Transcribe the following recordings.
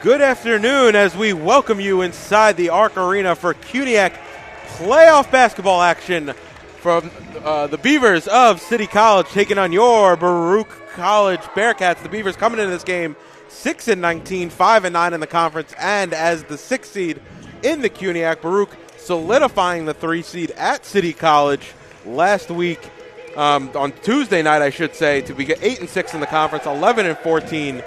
Good afternoon as we welcome you inside the Arc Arena for CUNYAC playoff basketball action from the Beavers of City College taking on your Baruch College Bearcats. The Beavers coming into this game 6-19, 5-9 in the conference, and as the 6th seed in the CUNYAC, Baruch solidifying the 3 seed at City College last week on Tuesday night, I should say, to be 8-6 in the conference, 11-14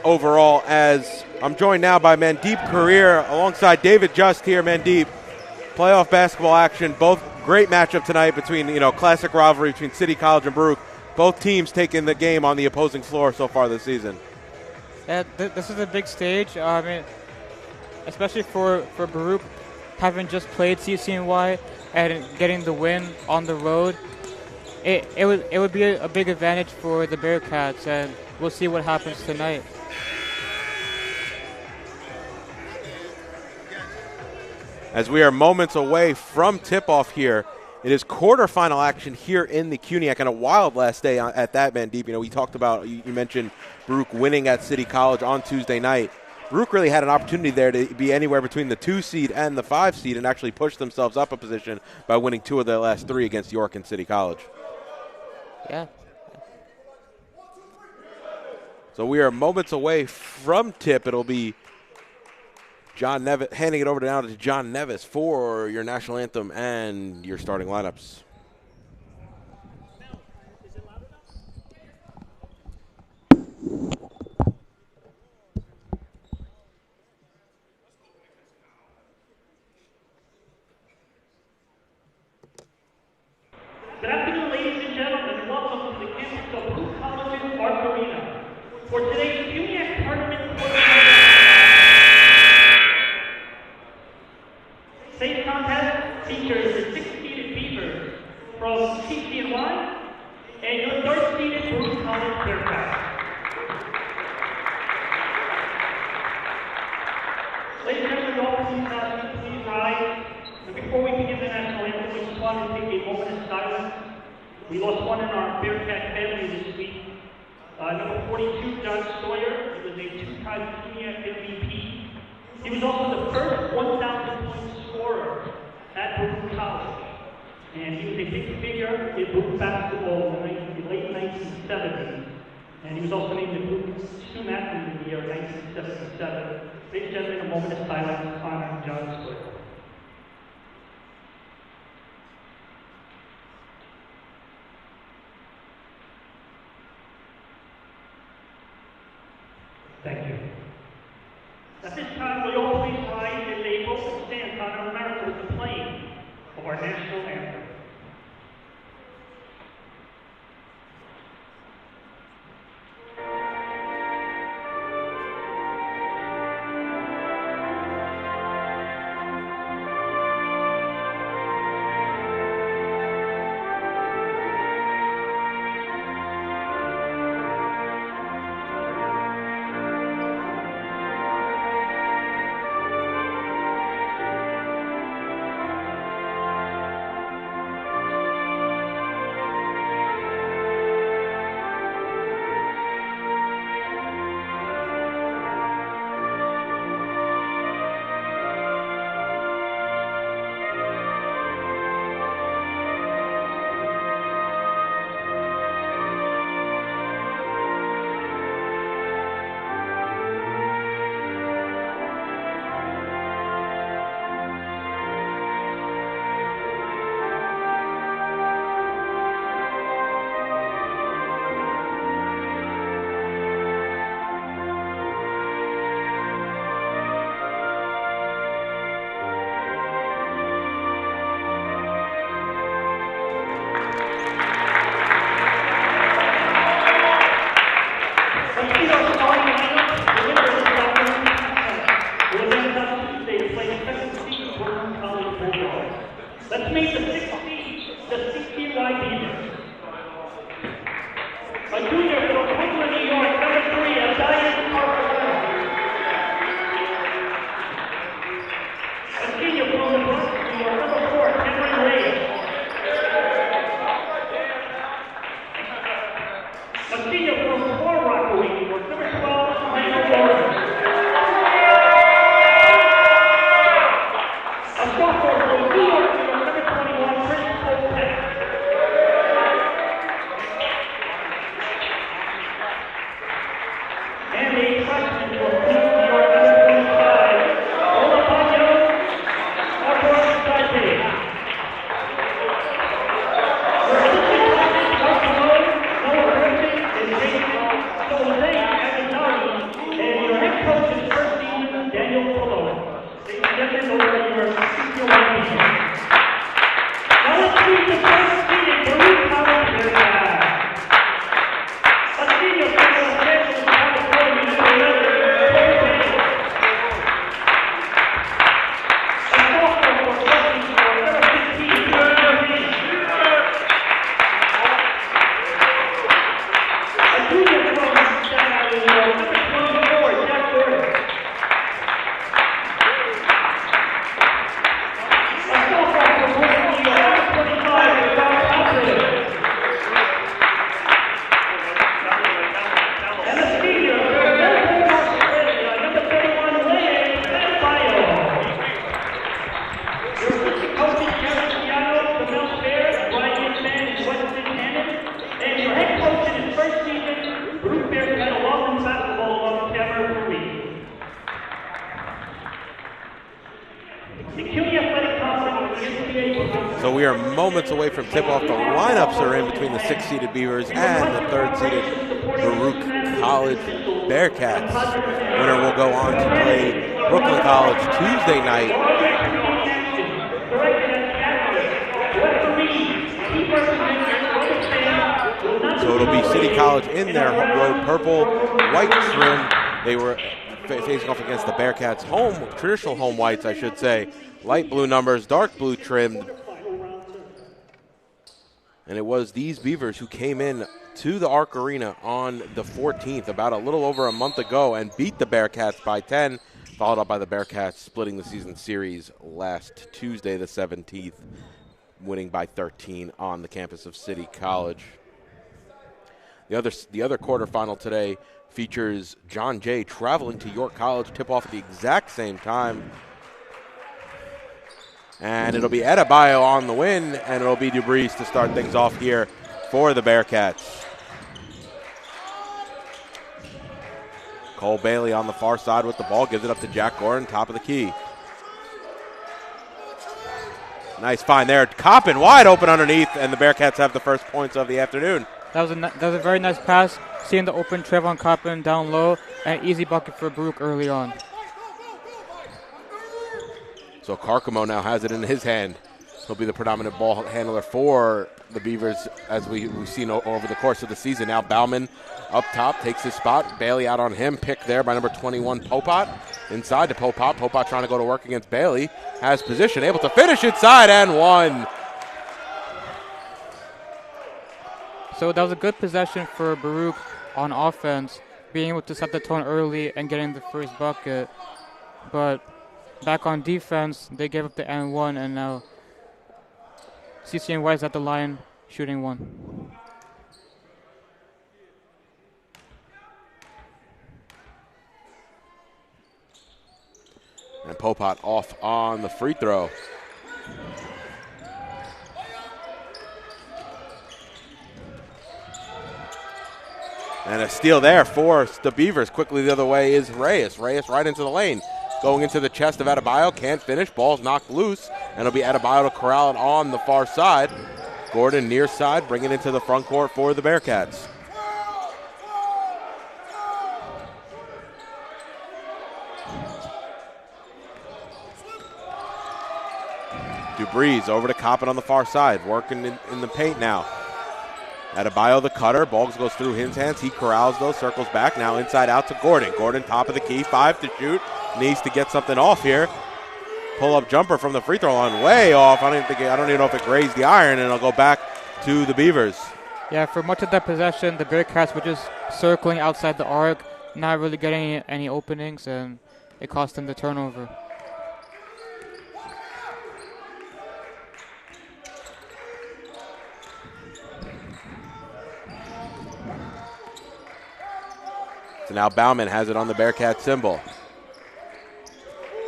overall. As I'm joined now by Mandeep Career alongside David Just here. Mandeep, playoff basketball action, both great matchup tonight between, classic rivalry between City College and Baruch. Both teams taking the game on the opposing floor so far this season. Yeah, this is a big stage. Especially for Baruch, having just played CCNY and getting the win on the road, it would be a big advantage for the Bearcats, and we'll see what happens tonight. As we are moments away from tip-off here, it is quarterfinal action here in the CUNYAC, and a wild last day at that, Mandeep. We talked about, you mentioned Baruch winning at City College on Tuesday night. Baruch really had an opportunity there to be anywhere between the 2 seed and the 5 seed and actually push themselves up a position by winning 2 of their last 3 against York and City College. Yeah. So we are moments away from tip. It'll be John Nevis, handing it over now to John Nevis for your national anthem and your starting lineups. Good afternoon, ladies and gentlemen, and welcome to the campus of Baruch College's Arc Arena for today's CUNYAC Tournament quarterfinal. Today's contest features the 6th-seeded Beavers from CCNY and your 3rd-seeded Baruch College Bearcats. Ladies and gentlemen, all please rise. And before we begin the national anthem, we just want to take a moment of silence. We lost one in our Bearcat family this week. Number 42, John Sawyer. He was a 2-time CUNYAC MVP. He was also the first 1,000-point scorer at Baruch College. And he was a big figure in Baruch basketball in the late 1970s. And he was also named the Baruch Student Athlete of the Year 1977. Ladies and gentlemen, a moment of silence honoring John Sawyer. Thank you. At this time, will you all please rise and lay open stance on our America with the playing of our national anthem. Let's make the 6th seed the CCNY Beavers. A junior from Brooklyn, New York, number 3, Adebayo. A senior from the Bronx, New York, number 4, Trevon Coppin. A senior from Far Rockaway, New York, number 12, Michael Bearcats. The CUNYAC Athletic Conference of NCAA. So we are moments away from tip-off. The lineups are in between the 6th-seeded Beavers and the 3rd-seeded Baruch College Bearcats. Winner will go on to play Brooklyn College Tuesday night. So it'll be City College in their road purple, white trim. They were facing off against the Bearcats, traditional home whites, I should say. Light blue numbers, dark blue trimmed. And it was these Beavers who came in to the Arc Arena on the 14th, about a little over a month ago, and beat the Bearcats by 10, followed up by the Bearcats splitting the season series last Tuesday, the 17th, winning by 13 on the campus of City College. The other quarterfinal today features John Jay traveling to York College, tip-off at the exact same time. And it'll be Adebayo on the win, and it'll be DeBreeze to start things off here for the Bearcats. Cole Bailey on the far side with the ball, gives it up to Jack Gordon, top of the key. Nice find there. Coppin wide open underneath, and the Bearcats have the first points of the afternoon. That was a very nice pass, seeing the open Trevon Coppin down low, and an easy bucket for Baruch early on. So Carcamo now has it in his hand. He'll be the predominant ball handler for the Beavers, as we've seen over the course of the season. Now Bauman up top takes his spot. Bailey out on him, picked there by number 21, Popat. Inside to Popat. Popat trying to go to work against Bailey. Has position, able to finish inside and one. So that was a good possession for Baruch on offense, being able to set the tone early and getting the first bucket. But back on defense, they gave up the N1, and now CCNY is at the line shooting one. And Popat off on the free throw. And a steal there for the Beavers. Quickly the other way is Reyes. Reyes right into the lane. Going into the chest of Adebayo. Can't finish. Ball's knocked loose. And it'll be Adebayo to corral it on the far side. Gordon near side, bringing it into the front court for the Bearcats. DeBreeze over to Coppin on the far side. Working in the paint now. Adebayo the cutter. Ball goes through his hands. He corrals those, circles back. Now inside out to Gordon. Gordon top of the key, 5 to shoot. Needs to get something off here. Pull-up jumper from the free throw line, way off. I don't even know if it grazed the iron, and it'll go back to the Beavers. Yeah, for much of that possession, the Bearcats were just circling outside the arc, not really getting any openings, and it cost them the turnover. So now Bauman has it on the Bearcat symbol.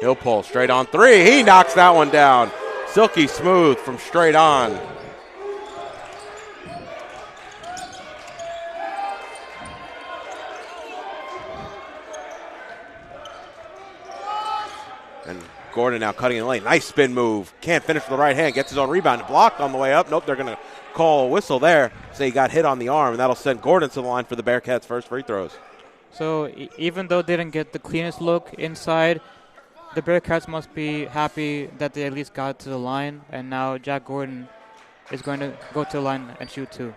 He'll pull straight on three. He knocks that one down. Silky smooth from straight on. And Gordon now cutting in the lane. Nice spin move. Can't finish with the right hand. Gets his own rebound. Blocked on the way up. Nope, they're going to call a whistle there. Say he got hit on the arm, and that'll send Gordon to the line for the Bearcats' first free throws. So even though they didn't get the cleanest look inside, the Bearcats must be happy that they at least got to the line, and now Jack Gordon is going to go to the line and shoot too.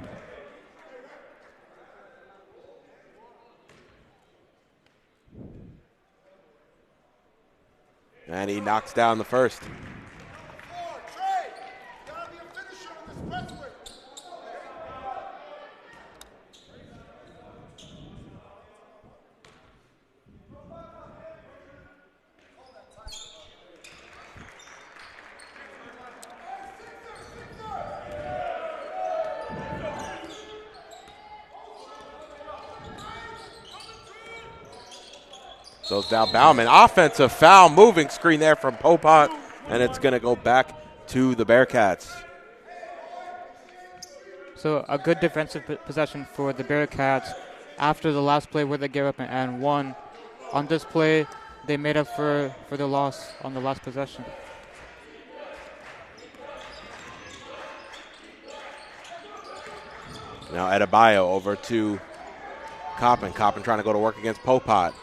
And he knocks down the first. So it's now Bauman. Offensive foul, moving screen there from Popat, and it's going to go back to the Bearcats. So a good defensive possession for the Bearcats after the last play where they gave up an and one. On this play, they made up for the loss on the last possession. Now Adebayo over to Coppin. Coppin trying to go to work against Popat.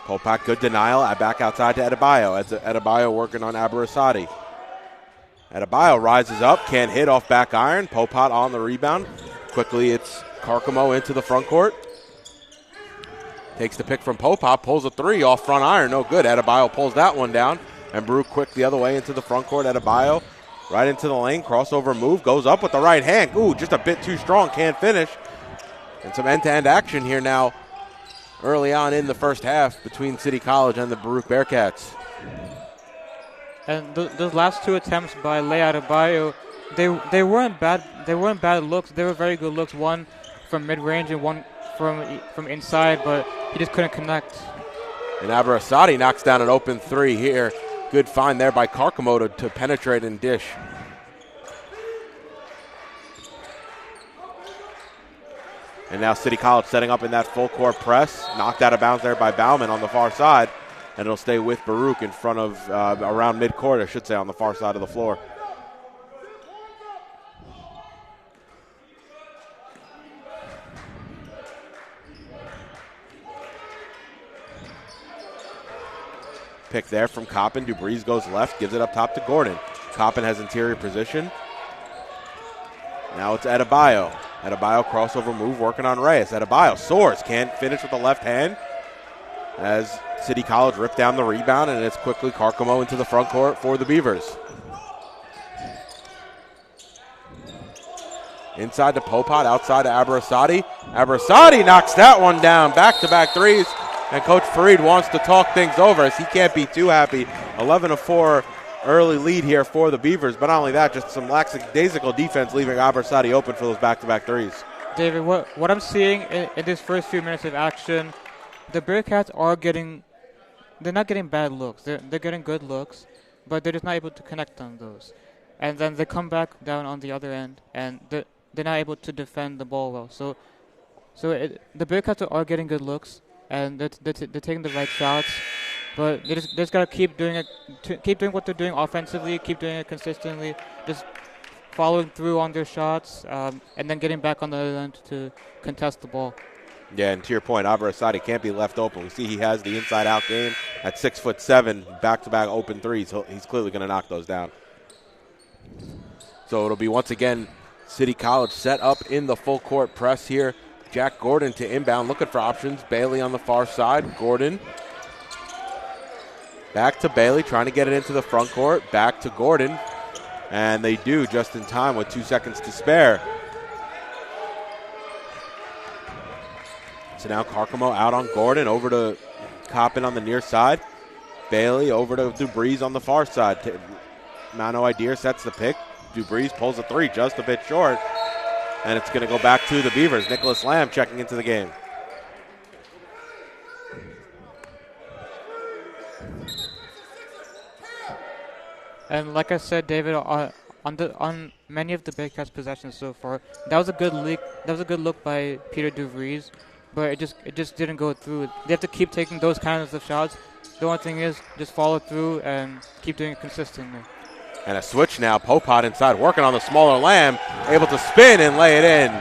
Popat, good denial. Back outside to Adebayo. Adebayo working on Aberasati. Adebayo rises up, can't hit off back iron. Popat on the rebound. Quickly, it's Carcamo into the front court. Takes the pick from Popat, pulls a three off front iron. No good. Adebayo pulls that one down. And Baruch quick the other way into the front court. Adebayo right into the lane. Crossover move. Goes up with the right hand. Ooh, just a bit too strong. Can't finish. And some end-to-end action here now early on in the first half between City College and the Baruch Bearcats. And those last two attempts by Leyi Adebayo, they weren't bad. They weren't bad looks. They were very good looks. One from mid-range and one from inside, but he just couldn't connect. And Aberasati knocks down an open three here. Good find there by Carcamo to penetrate and dish. And now City College setting up in that full court press. Knocked out of bounds there by Bauman on the far side. And it'll stay with Baruch in front of, around midcourt, I should say, on the far side of the floor. Pick there from Coppin. Dubreeze goes left, gives it up top to Gordon. Coppin has interior position. Now it's Adebayo. Adebayo crossover move working on Reyes. Adebayo soars, can't finish with the left hand as City College ripped down the rebound, and it's quickly Carcamo into the front court for the Beavers. Inside to Popat, outside to Aberasati. Aberasati knocks that one down. Back-to-back threes, and Coach Fareed wants to talk things over as he can't be too happy. 11-4 early lead here for the Beavers, but not only that, just some lackadaisical defense leaving Aberasati open for those back-to-back threes. David, what I'm seeing in this first few minutes of action, the Bearcats they're not getting bad looks. They're getting good looks, but they're just not able to connect on those. And then they come back down on the other end, and they're not able to defend the ball well. So the Bearcats are getting good looks, and they're taking the right shots, but they just gotta keep doing it, keep doing what they're doing offensively, keep doing it consistently, just following through on their shots, and then getting back on the other end to contest the ball. Yeah, and to your point, Aberasati can't be left open. We see he has the inside-out game at 6'7", back-to-back open threes. He's clearly going to knock those down. So it'll be once again City College set up in the full court press here. Jack Gordon to inbound, looking for options. Bailey on the far side. Gordon back to Bailey, trying to get it into the front court. Back to Gordon, and they do just in time with 2 seconds to spare. So now Carcamo out on Gordon, over to Coppin on the near side. Bailey over to Dubreeze on the far side. Mano Idea sets the pick. Dubreeze pulls a three, just a bit short. And it's going to go back to the Beavers. Nicholas Lam checking into the game. And like I said, David, on many of the Bearcats' possessions so far, that was a good leak. That was a good look by Peter Dubreeze. But it just didn't go through. They have to keep taking those kinds of shots. The only thing is just follow through and keep doing it consistently. And a switch now. Popat inside, working on the smaller Lamb, able to spin and lay it in.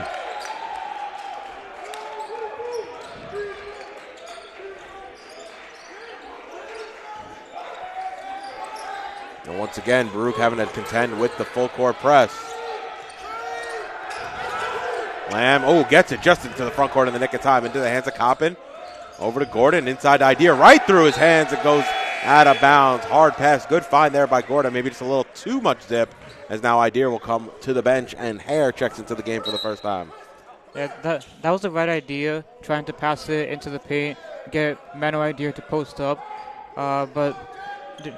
And once again, Baruch having to contend with the full court press. Lamb, gets it just into the front court in the nick of time, into the hands of Coppin. Over to Gordon, inside Idea, right through his hands. It goes out of bounds. Hard pass, good find there by Gordon. Maybe just a little too much zip, as now Idea will come to the bench, and Hare checks into the game for the first time. Yeah, that was the right idea, trying to pass it into the paint, get Mano Idea to post up. But it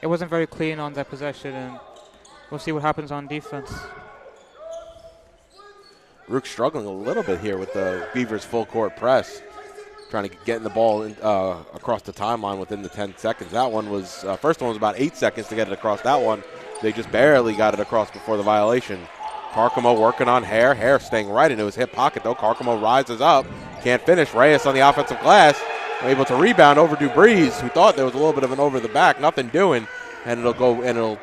wasn't very clean on that possession, and we'll see what happens on defense. Rook struggling a little bit here with the Beavers' full court press, trying to get the ball across the timeline within the 10 seconds. That one was, first one was about 8 seconds to get it across. That one, they just barely got it across before the violation. Carcamo working on Hare. Hare staying right into his hip pocket, though. Carcamo rises up, can't finish. Reyes on the offensive glass, able to rebound over Dubreeze, who thought there was a little bit of an over the back, nothing doing, and it'll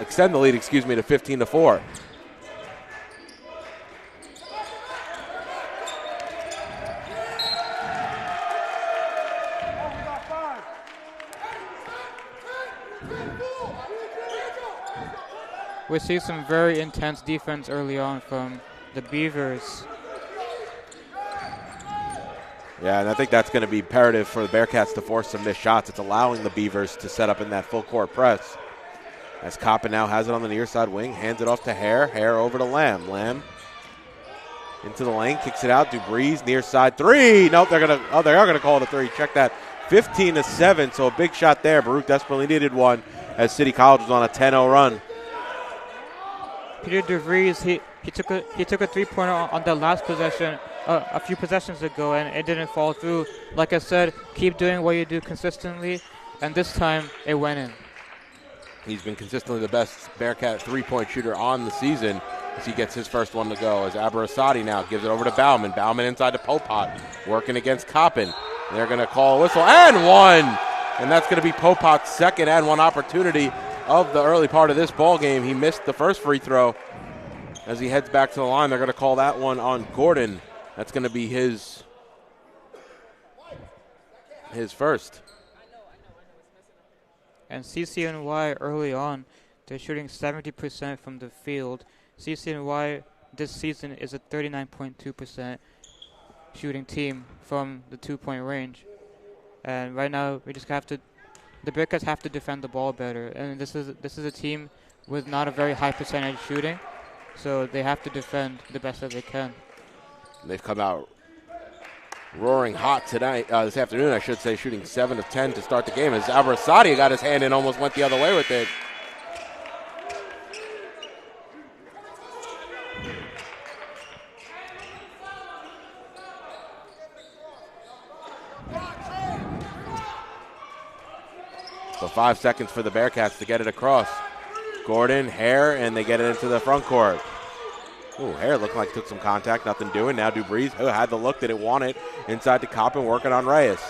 extend the lead, to 15-4. We see some very intense defense early on from the Beavers. Yeah, and I think that's going to be imperative for the Bearcats to force some missed shots. It's allowing the Beavers to set up in that full court press. As Coppin now has it on the near side wing, hands it off to Hare. Hare over to Lam. Lam into the lane, kicks it out. Dubriz near side three. Nope, they are gonna call it a three. Check that. 15-7. So a big shot there. Baruch desperately needed one as City College was on a 10-0 run. Peter DeVries, he took a three-pointer on that last possession a few possessions ago, and it didn't fall through. Like I said, keep doing what you do consistently, and this time it went in. He's been consistently the best Bearcat three-point shooter on the season as he gets his first one to go. As Aberasati now gives it over to Bauman. Bauman inside to Popat, working against Coppin. They're going to call a whistle, and one! And that's going to be Popat's second and one opportunity of the early part of this ball game. He missed the first free throw. As he heads back to the line, they're going to call that one on Gordon. That's going to be his first. And CCNY early on, they're shooting 70% from the field. CCNY this season is a 39.2% shooting team from the two-point range. And right now, the Bearcats have to defend the ball better. And this is a team with not a very high percentage shooting, so they have to defend the best that they can. They've come out roaring hot tonight, this afternoon, I should say, shooting 7 of 10 to start the game. As Aberasati got his hand in, almost went the other way with it. So 5 seconds for the Bearcats to get it across. Gordon, Hare, and they get it into the front court. Ooh, Hare looked like took some contact, nothing doing. Now Dubriz, who had the look, didn't want it. Inside to Coppin, working on Reyes.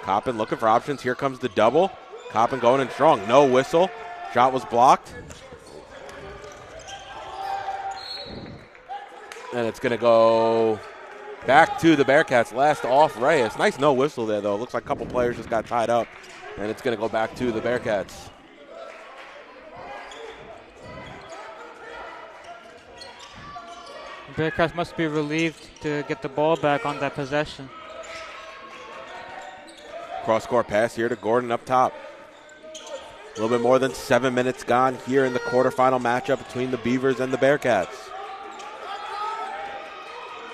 Coppin looking for options. Here comes the double. Coppin going in strong. No whistle. Shot was blocked. And it's going to go back to the Bearcats. Last off Reyes. Nice no whistle there, though. Looks like a couple players just got tied up. And it's going to go back to the Bearcats. Bearcats must be relieved to get the ball back on that possession. Cross-court pass here to Gordon up top. A little bit more than 7 minutes gone here in the quarterfinal matchup between the Beavers and the Bearcats.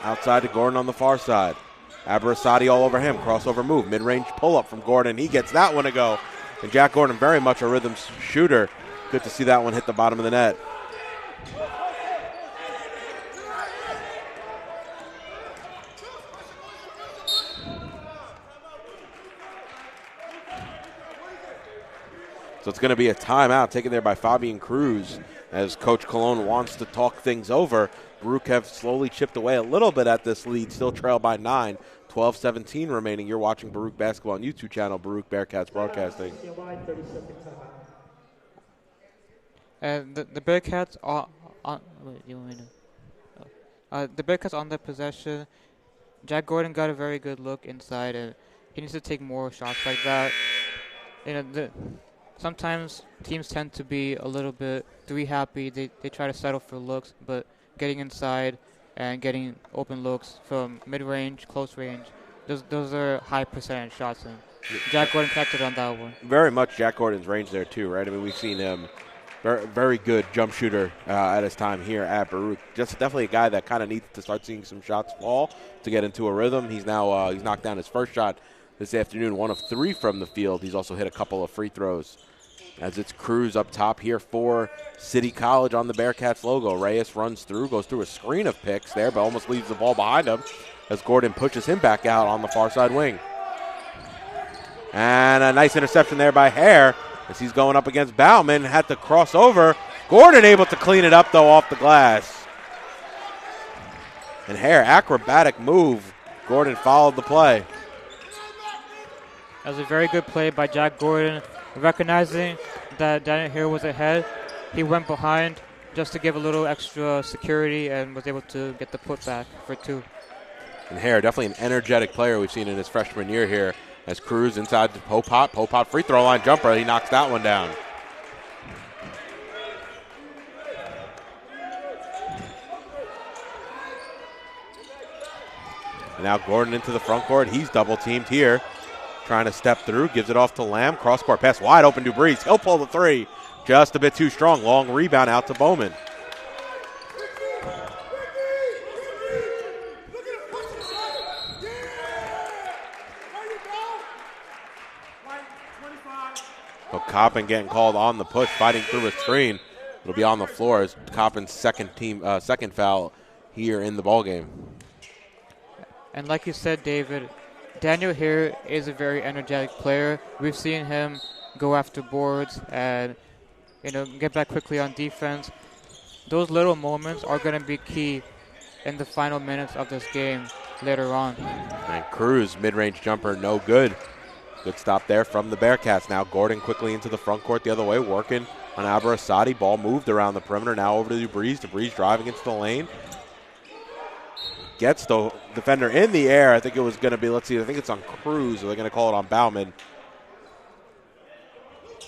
Outside to Gordon on the far side. Aberasati all over him. Crossover move. Mid-range pull-up from Gordon. He gets that one to go. And Jack Gordon, very much a rhythm shooter. Good to see that one hit the bottom of the net. So it's going to be a timeout taken there by Fabian Cruz as Coach Colon wants to talk things over. Baruch have slowly chipped away a little bit at this lead, still trail by 9. 12-17 remaining. You're watching Baruch Basketball on YouTube channel, Baruch Bearcats Broadcasting. And the Bearcats are on. Wait, you want me to? The Bearcats on the possession. Jack Gordon got a very good look inside, and he needs to take more shots like that. Sometimes teams tend to be a little bit three happy. They try to settle for looks, but getting inside and getting open looks from mid-range, close range, those are high percentage shots. And Jack Gordon connected on that one. Very much Jack Gordon's range there too, right? I mean, we've seen him very good jump shooter at his time here at Baruch. Just definitely a guy that kind of needs to start seeing some shots fall to get into a rhythm. He's now he's knocked down his first shot this afternoon, 1 of 3 from the field. He's also hit a couple of free throws. As it's Cruz up top here for City College on the Bearcats logo. Reyes runs through, goes through a screen of picks there, but almost leaves the ball behind him as Gordon pushes him back out on the far side wing. And a nice interception there by Hare as he's going up against Bauman. Had to cross over. Gordon able to clean it up, though, off the glass. And Hare, acrobatic move. Gordon followed the play. That was a very good play by Jack Gordon. Recognizing that Daniel Hare was ahead, he went behind just to give a little extra security and was able to get the putback for 2. And Hare, definitely an energetic player we've seen in his freshman year here As Cruz inside to Popot. Popot free throw line jumper. He knocks that one down. And now Gordon into the front court. He's double teamed here. Trying to step through. Gives it off to Lamb. Cross court pass wide open to Breeze. He'll pull the three. Just a bit too strong. Long rebound out to Bowman. So Coppin getting called on the push, fighting through a screen. It'll be on the floor as Coppin's second foul here in the ballgame. And like you said, David, Daniel here is a very energetic player. We've seen him go after boards and get back quickly on defense. Those little moments are going to be key in the final minutes of this game later on. And Cruz, mid-range jumper, no good. Good stop there from the Bearcats. Now Gordon quickly into the front court the other way, working on Aberasati. Ball moved around the perimeter. Now over to DeBreeze. DeBreeze driving into the lane. Gets the defender in the air. I think it was going to be, let's see, I think it's on Cruz. Or they're going to call it on Bauman.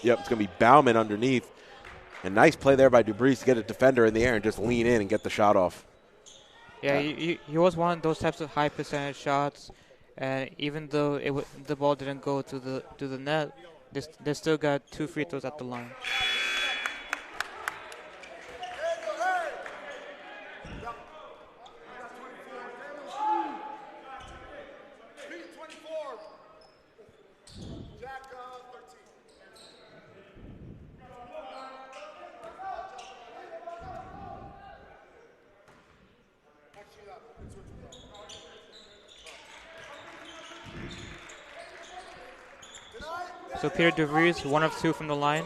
Yep, it's going to be Bauman underneath. And nice play there by DeBreeze to get a defender in the air and just lean in and get the shot off. Yeah, he was one of those types of high percentage shots. And even though the ball didn't go to the net, they still got 2 free throws at the line. So Peter DeVries, 1 of 2 from the line.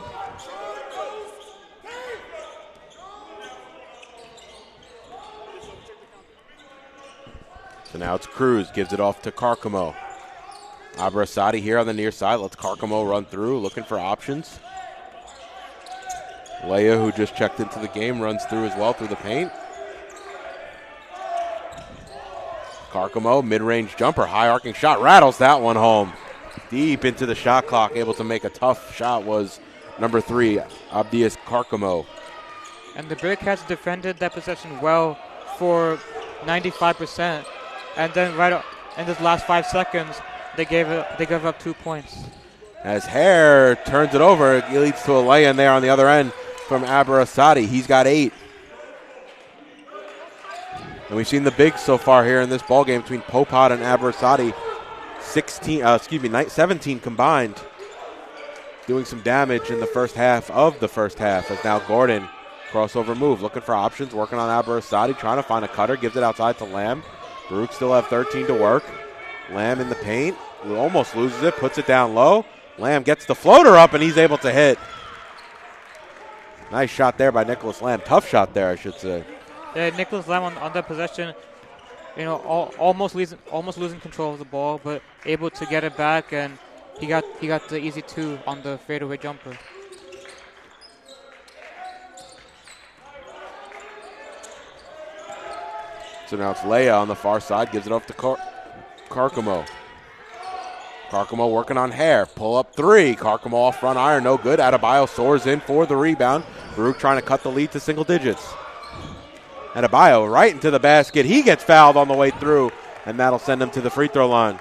So now it's Cruz, gives it off to Carcamo. Aberasati here on the near side, lets Carcamo run through, looking for options. Leia, who just checked into the game, runs through as well through the paint. Carcamo, mid-range jumper, high arcing shot, rattles that one home. Deep into the shot clock, able to make a tough shot was number 3, Abdias Carcamo. And the Bearcats defended that possession well for 95%. And then right in this last 5 seconds, they gave up 2 points. As Hare turns it over, it leads to a lay-in there on the other end from Aberasati. He's got 8. And we've seen the bigs so far here in this ball game between Popot and Aberasati. 17 combined, doing some damage in the first half of the first half. As now Gordon, crossover move, looking for options, working on Aberasati, trying to find a cutter, gives it outside to Lamb. Baruch still have 13 to work. Lamb in the paint, almost loses it, puts it down low. Lamb gets the floater up, and he's able to hit. Nice shot there by Nicholas Lam. Tough shot there, I should say. Yeah, Nicholas Lam on that possession, almost losing control of the ball, but able to get it back, and he got the easy 2 on the fadeaway jumper. So now it's Leia on the far side, gives it off to Carcamo. Carcamo working on Hare, pull up 3. Carcamo off front iron, no good. Adebayo soars in for the rebound. Baruch trying to cut the lead to single digits. Adebayo right into the basket. He gets fouled on the way through, and that'll send him to the free throw line.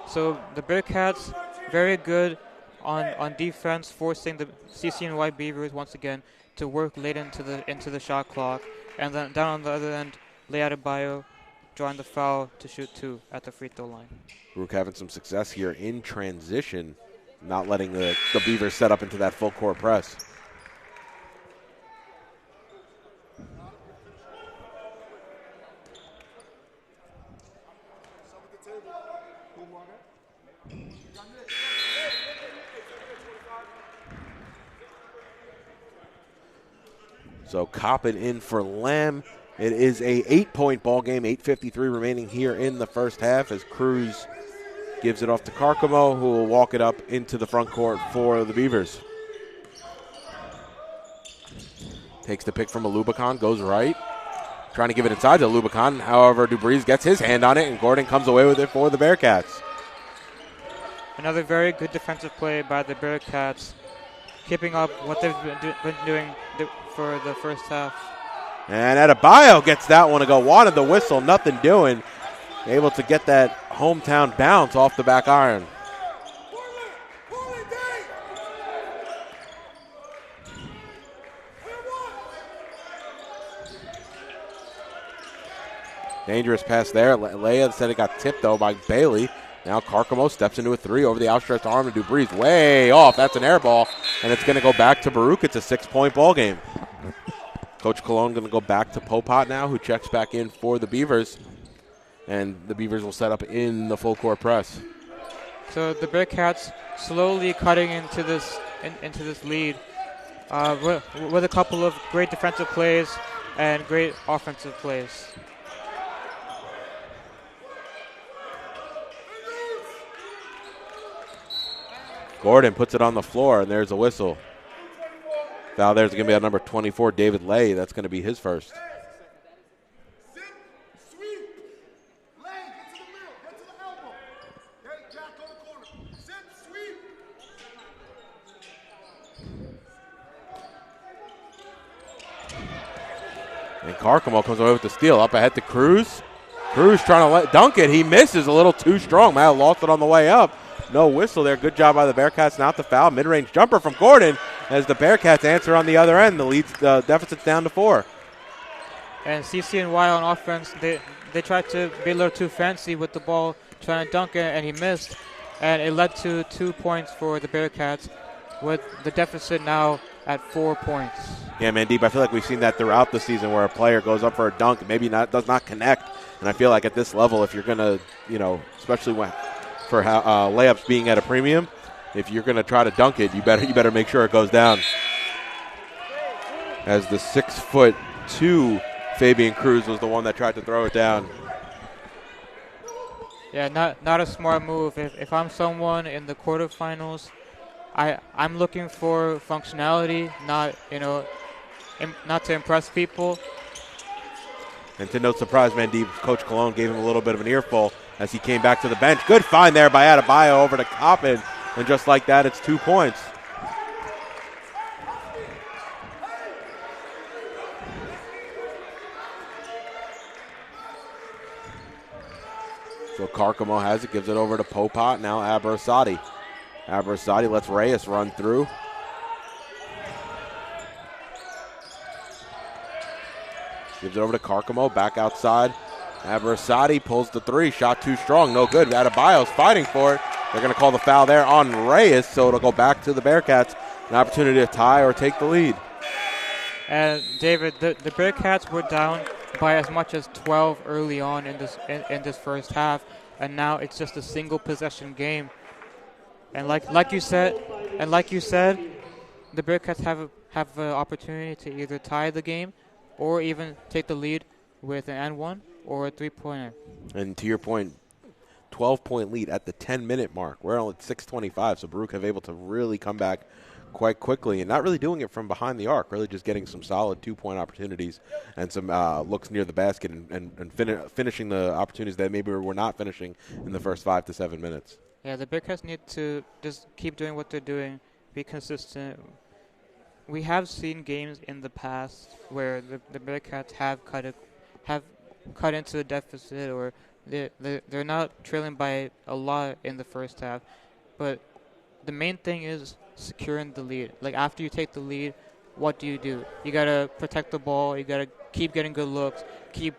So the Bearcats very good on defense, forcing the CCNY Beavers once again to work late into the shot clock. And then down on the other end, Leyi Adebayo drawing the foul to shoot 2 at the free throw line. Baruch having some success here in transition, not letting the Beavers set up into that full court press. So Coppin in for Lamb. It is a 8-point ball game, 8:53 remaining here in the first half as Cruz gives it off to Carcamo, who will walk it up into the front court for the Beavers. Takes the pick from Alubakan, goes right. Trying to give it inside to Alubakan. However, DeBreeze gets his hand on it, and Gordon comes away with it for the Bearcats. Another very good defensive play by the Bearcats, keeping up what they've been doing for the first half. And Adebayo gets that one to go. Wanted the whistle, nothing doing. Able to get that hometown bounce off the back iron. Dangerous pass there. Leia said it got tipped, though, by Bailey. Now Carcamo steps into a three over the outstretched arm of Dupree's way off. That's an air ball, and it's going to go back to Baruch. It's a 6-point ball game. Coach Cologne going to go back to Popat now, who checks back in for the Beavers. And the Beavers will set up in the full court press. So the Bearcats slowly cutting into this lead with a couple of great defensive plays and great offensive plays. Gordon puts it on the floor, and there's a whistle. Foul there's going to be on number 24, David Leyi. That's going to be his first. And Carcamo comes away with the steal. Up ahead to Cruz. Cruz trying to dunk it. He misses a little too strong. Might have lost it on the way up. No whistle there. Good job by the Bearcats. Not the foul. Mid-range jumper from Gordon as the Bearcats answer on the other end. The lead deficit's down to 4. And CCNY on offense, they tried to be a little too fancy with the ball, trying to dunk it, and he missed. And it led to 2 points for the Bearcats, with the deficit now at 4 points. Yeah, Mandeep, I feel like we've seen that throughout the season where a player goes up for a dunk, maybe does not connect. And I feel like at this level, if you're going to, especially for layups being at a premium, if you're going to try to dunk it, you better make sure it goes down. As the 6'2" Fabian Cruz was the one that tried to throw it down. Yeah, not a smart move. If I'm someone in the quarterfinals, I'm looking for functionality, not to impress people. And to no surprise, Mandeep, Coach Cologne gave him a little bit of an earful as he came back to the bench. Good find there by Adebayo over to Coppin. And just like that, it's 2 points. So Carcamo has it, gives it over to Popat. Now Aberasati. Aberasati lets Reyes run through. Gives it over to Carcamo, back outside. Aberasati pulls the three, shot too strong, no good. Adebayo's fighting for it. They're going to call the foul there on Reyes, so it'll go back to the Bearcats. An opportunity to tie or take the lead. And David, the Bearcats were down by as much as 12 early on in this first half, and now it's just a single possession game. And like you said, the Bearcats have an opportunity to either tie the game or even take the lead with an and one or a 3-pointer. And to your point, 12-point lead at the 10-minute mark. We're only at 6:25, so Baruch have able to really come back quite quickly and not really doing it from behind the arc, really just getting some solid 2-point opportunities and some looks near the basket and finishing the opportunities that maybe we're not finishing in the first 5 to 7 minutes. Yeah, the Bearcats need to just keep doing what they're doing, be consistent. We have seen games in the past where the Bearcats have cut into a deficit, or they're not trailing by a lot in the first half. But the main thing is securing the lead. Like, after you take the lead, what do? You got to protect the ball. You got to keep getting good looks, keep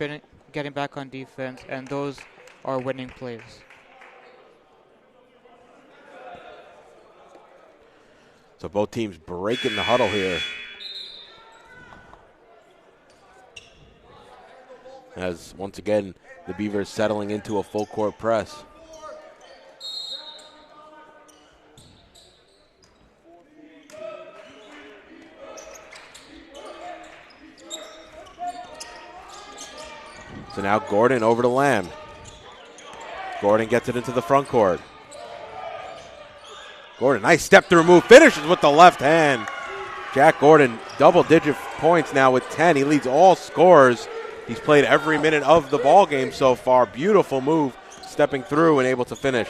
getting back on defense, and those are winning plays. So both teams breaking the huddle here. As once again, the Beavers settling into a full court press. So now Gordon over to Lam. Gordon gets it into the front court. Gordon, nice step through move, finishes with the left hand. Jack Gordon, double-digit points now with 10. He leads all scorers. He's played every minute of the ball game so far. Beautiful move, stepping through and able to finish.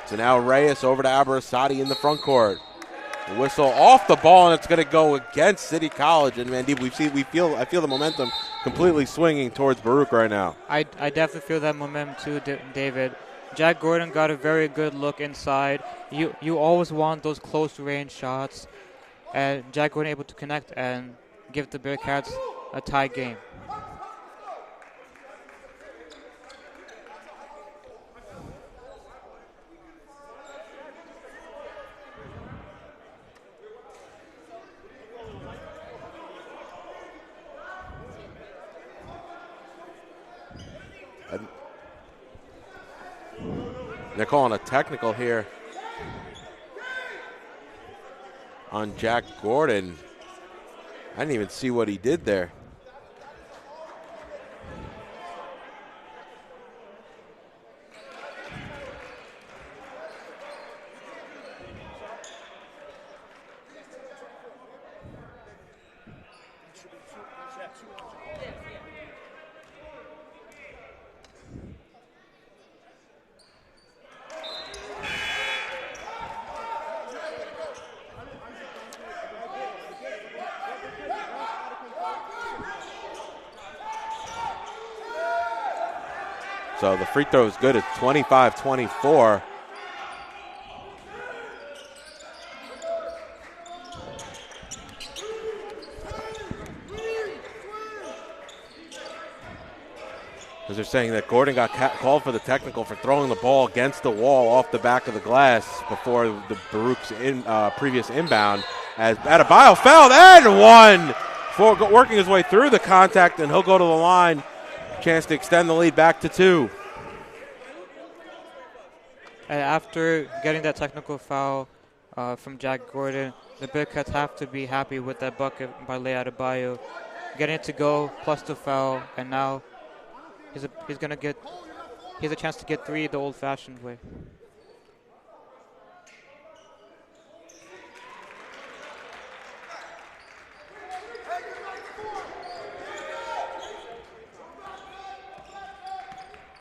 So now Reyes over to Aberasati in the front court. Whistle off the ball, and it's going to go against City College. And Mandeep, I feel the momentum completely swinging towards Baruch right now. I definitely feel that momentum too, David. Jack Gordon got a very good look inside. You always want those close range shots, and Jack Gordon able to connect and give the Bearcats a tie game. They're calling a technical here on Jack Gordon. I didn't even see what he did there. So the free throw is good. It's 25-24. Because they're saying that Gordon got called for the technical for throwing the ball against the wall off the back of the glass before the Baruch's previous inbound. As Adebayo fouled and one for working his way through the contact, and he'll go to the line. Chance to extend the lead back to 2. And after getting that technical foul from Jack Gordon, the Bearcats have to be happy with that bucket by Leyi Adebayo. Getting it to go plus the foul, and now he's a chance to get 3 the old-fashioned way.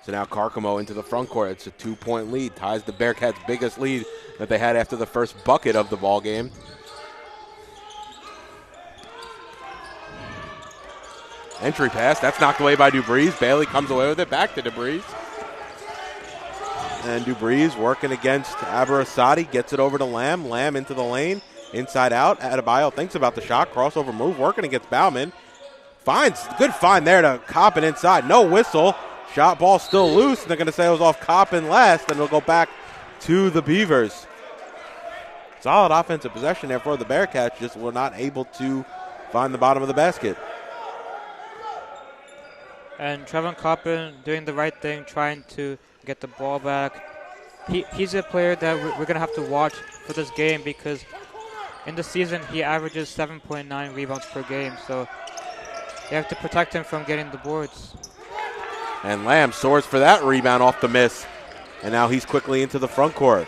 So now Carcamo into the front court. It's a 2-point lead. Ties the Bearcats' biggest lead that they had after the first bucket of the ball game. Entry pass. That's knocked away by Dubriz. Bailey comes away with it. Back to Dubriz. And Dubriz working against Aberasati. Gets it over to Lam. Lam into the lane. Inside out. Adebayo thinks about the shot. Crossover move. Working against Bauman. Good find there to Coppin inside. No whistle. Shot ball still loose, and they're going to say it was off Coppin last, and it'll go back to the Beavers. Solid offensive possession there for the Bearcats, just were not able to find the bottom of the basket. And Trevon Coppin doing the right thing, trying to get the ball back. He's a player that we're going to have to watch for this game, because in the season he averages 7.9 rebounds per game, so you have to protect him from getting the boards. And Lamb soars for that rebound off the miss. And now he's quickly into the front court.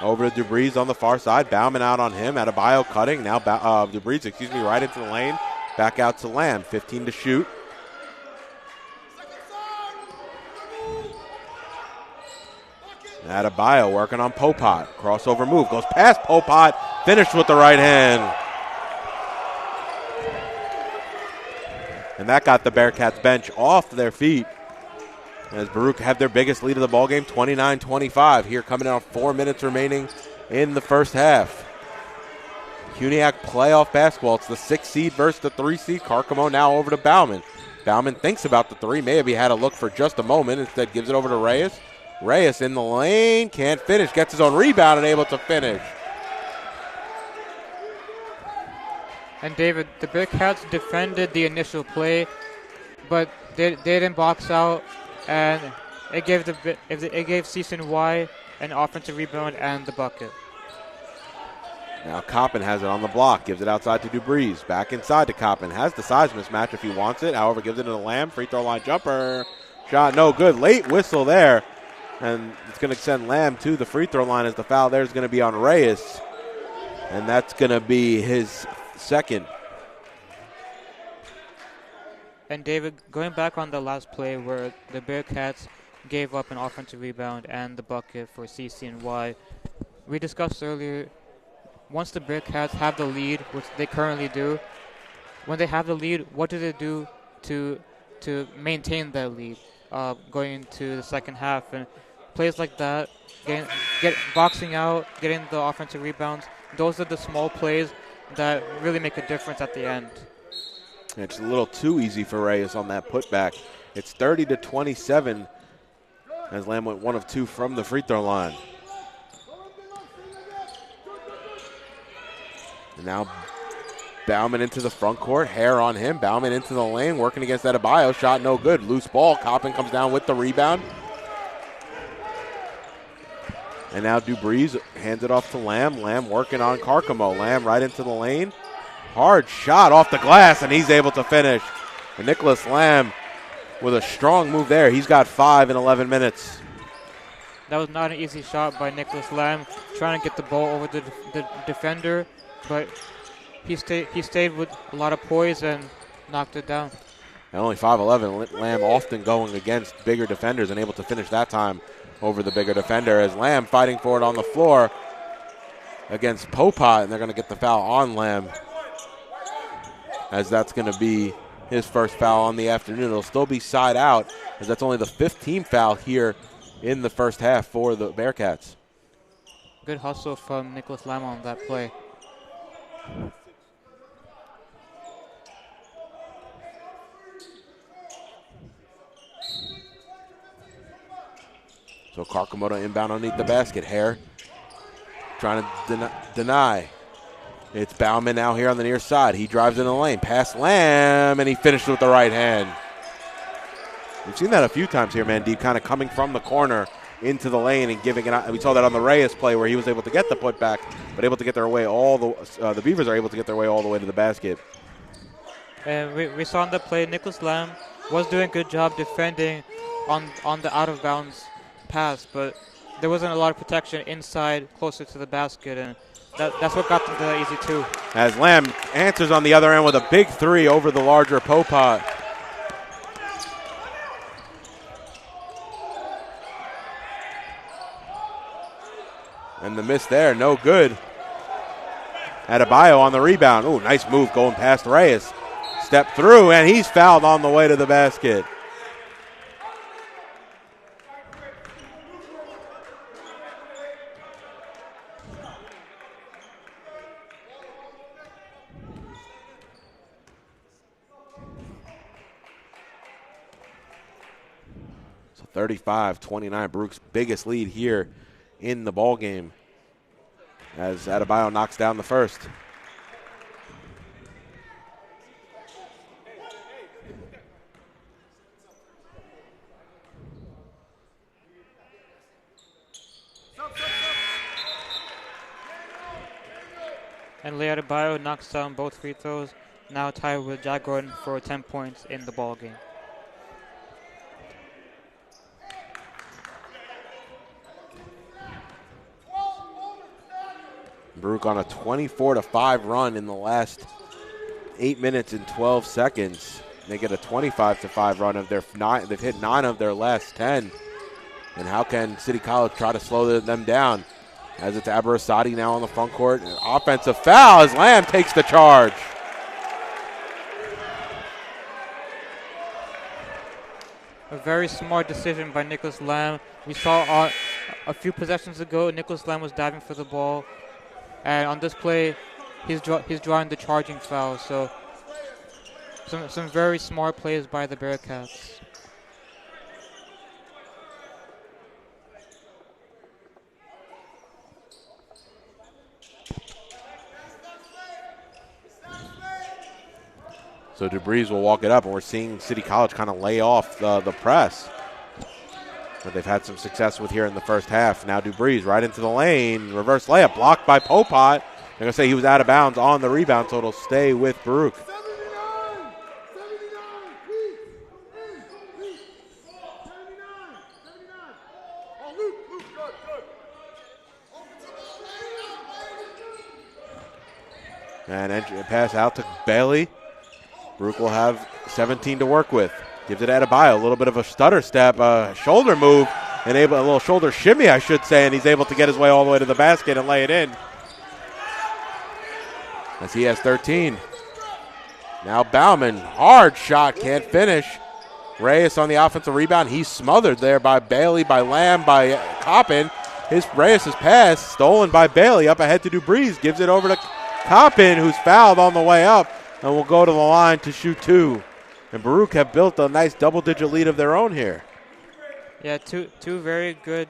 Over to Dubriz on the far side. Bauman out on him. Adebayo cutting. Now Dubriz, right into the lane. Back out to Lamb. 15 to shoot. Adebayo working on Popat. Crossover move. Goes past Popat. Finished with the right hand. And that got the Bearcats bench off their feet as Baruch have their biggest lead of the ballgame, 29-25. Here coming out 4 minutes remaining in the first half. CUNYAC playoff basketball. It's the 6 seed versus the 3 seed. Carcamo now over to Bauman. Bauman thinks about the 3. Maybe had a look for just a moment. Instead gives it over to Reyes. Reyes in the lane. Can't finish. Gets his own rebound and able to finish. And David, the Bearcats defended the initial play, but they didn't box out, and it gave CCNY an offensive rebound and the bucket. Now Coppin has it on the block, gives it outside to Dubriz. Back inside to Coppin. Has the size mismatch if he wants it. However, gives it to the Lamb. Free throw line jumper. Shot no good. Late whistle there, and it's going to send Lamb to the free throw line as the foul there is going to be on Reyes, and that's going to be his second. And David, going back on the last play where the Bearcats gave up an offensive rebound and the bucket for CCNY. We discussed earlier, once the Bearcats have the lead, which they currently do, when they have the lead, what do they do to maintain that lead going into the second half? And plays like that, boxing out, getting the offensive rebounds, those are the small plays that really make a difference at the end. It's a little too easy for Reyes on that putback. It's 30-27 as Lam went 1 of 2 from the free throw line. And now Bauman into the front court, hair on him. Bauman into the lane, working against Adebayo. Shot no good. Loose ball. Coppin comes down with the rebound. And now Dubriz hands it off to Lam. Lam working on Carcamo. Lam right into the lane. Hard shot off the glass, and he's able to finish. And Nicholas Lam with a strong move there. He's got 5 in 11 minutes. That was not an easy shot by Nicholas Lam, trying to get the ball over the defender, but he stayed with a lot of poise and knocked it down. And only 5'11", Lam often going against bigger defenders and able to finish that time over the bigger defender, as Lam fighting for it on the floor against Popat, and they're going to get the foul on Lam, as that's going to be his first foul on the afternoon. It'll still be side out, as that's only the 5th team foul here in the first half for the Bearcats. Good hustle from Nicholas Lam on that play. So Carcamoto inbound underneath the basket. Hare trying to deny. It's Bauman now here on the near side. He drives in the lane. Past Lam, and he finished with the right hand. We've seen that a few times here, Mandeep, kind of coming from the corner into the lane and giving it out. We saw that on the Reyes play where he was able to get the putback, but able to get their way the Beavers are able to get their way all the way to the basket. And we saw on the play, Nicholas Lam was doing a good job defending on the out-of-bounds pass, but there wasn't a lot of protection inside closer to the basket, and that's what got them to that easy 2. As Lam answers on the other end with a big 3 over the larger Popat. And the miss there, no good. Adebayo on the rebound. Ooh, nice move going past Reyes. Step through, and he's fouled on the way to the basket. So 35-29, Baruch's biggest lead here in the ball game, as Adebayo knocks down the first. And Leyi Adebayo knocks down both free throws, now tied with Jack Gordon for 10 points in the ball game. Baruch on a 24-5 run in the last 8 minutes and 12 seconds. They get a 25-5 run of their 9. They've hit 9 of their last 10. And how can City College try to slow them down? As it's Abarasati now on the front court. An offensive foul as Lam takes the charge. A very smart decision by Nicholas Lam. We saw a few possessions ago, Nicholas Lam was diving for the ball. And on this play, he's drawing the charging foul. So some very smart plays by the Bearcats. So Dubriz will walk it up, and we're seeing City College kind of lay off the press that they've had some success with here in the first half. Now Dubriz right into the lane, reverse layup, blocked by Popat. They're going to say he was out of bounds on the rebound, so it'll stay with Baruch. And entry pass out to Bailey. Baruch will have 17 to work with. Gives it Adebayo, a little bit of a stutter step, shoulder move, a little shoulder shimmy, I should say, and he's able to get his way all the way to the basket and lay it in. As he has 13. Now Bauman, hard shot, can't finish. Reyes on the offensive rebound. He's smothered there by Bailey, by Lam, by Coppin. Reyes' pass stolen by Bailey, up ahead to Dubriz, gives it over to Coppin, who's fouled on the way up, and will go to the line to shoot 2. And Baruch have built a nice double-digit lead of their own here. Yeah, two very good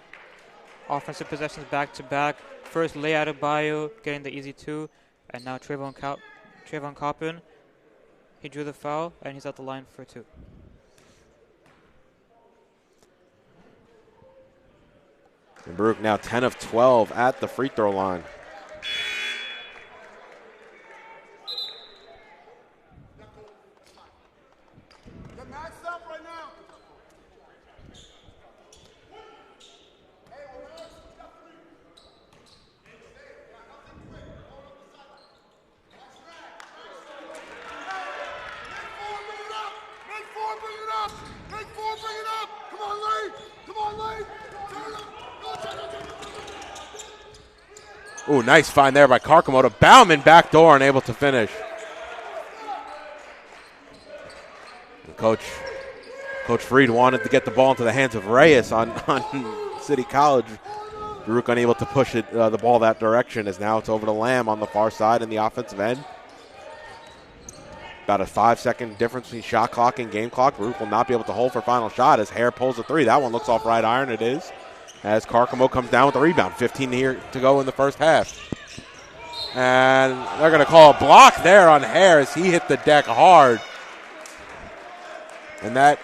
offensive possessions back-to-back. First, Leyi Adebayo getting the easy 2, and now Trevon Coppin. He drew the foul, and he's at the line for 2. And Baruch now 10 of 12 at the free throw line. Ooh, nice find there by Karkamoto. Bauman backdoor and able to finish. And Coach Freed wanted to get the ball into the hands of Reyes on City College. Baruch unable to push the ball that direction, as now it's over to Lam on the far side in the offensive end. About a 5-second difference between shot clock and game clock. Baruch will not be able to hold for final shot as Hare pulls a 3. That one looks off right iron. It is. As Karkamo comes down with the rebound. 15 here to go in the first half. And they're going to call a block there on Hare as he hit the deck hard. And that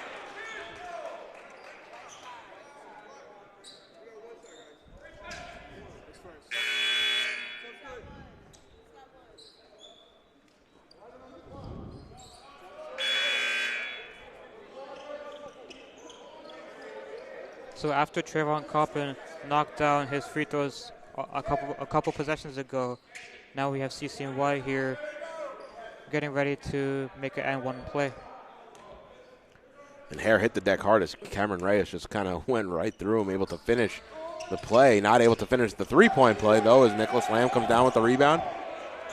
So after Trevon Coppin knocked down his free throws a couple possessions ago, now we have CCNY here getting ready to make an and one play. And Hare hit the deck hard as Cameron Reyes just kind of went right through him, able to finish the play. Not able to finish the three-point play, though, as Nicholas Lam comes down with the rebound.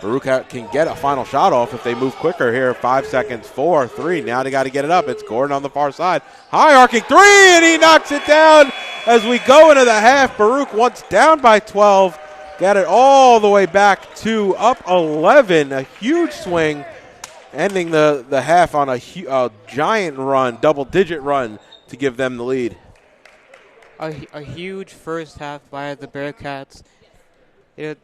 Baruch can get a final shot off if they move quicker here. 5 seconds, 4, 3. Now they got to get it up. It's Gordon on the far side. High arcing 3, and he knocks it down as we go into the half. Baruch once down by 12. Got it all the way back to up 11. A huge swing, ending the half on a giant run, double-digit run to give them the lead. A huge first half by the Bearcats.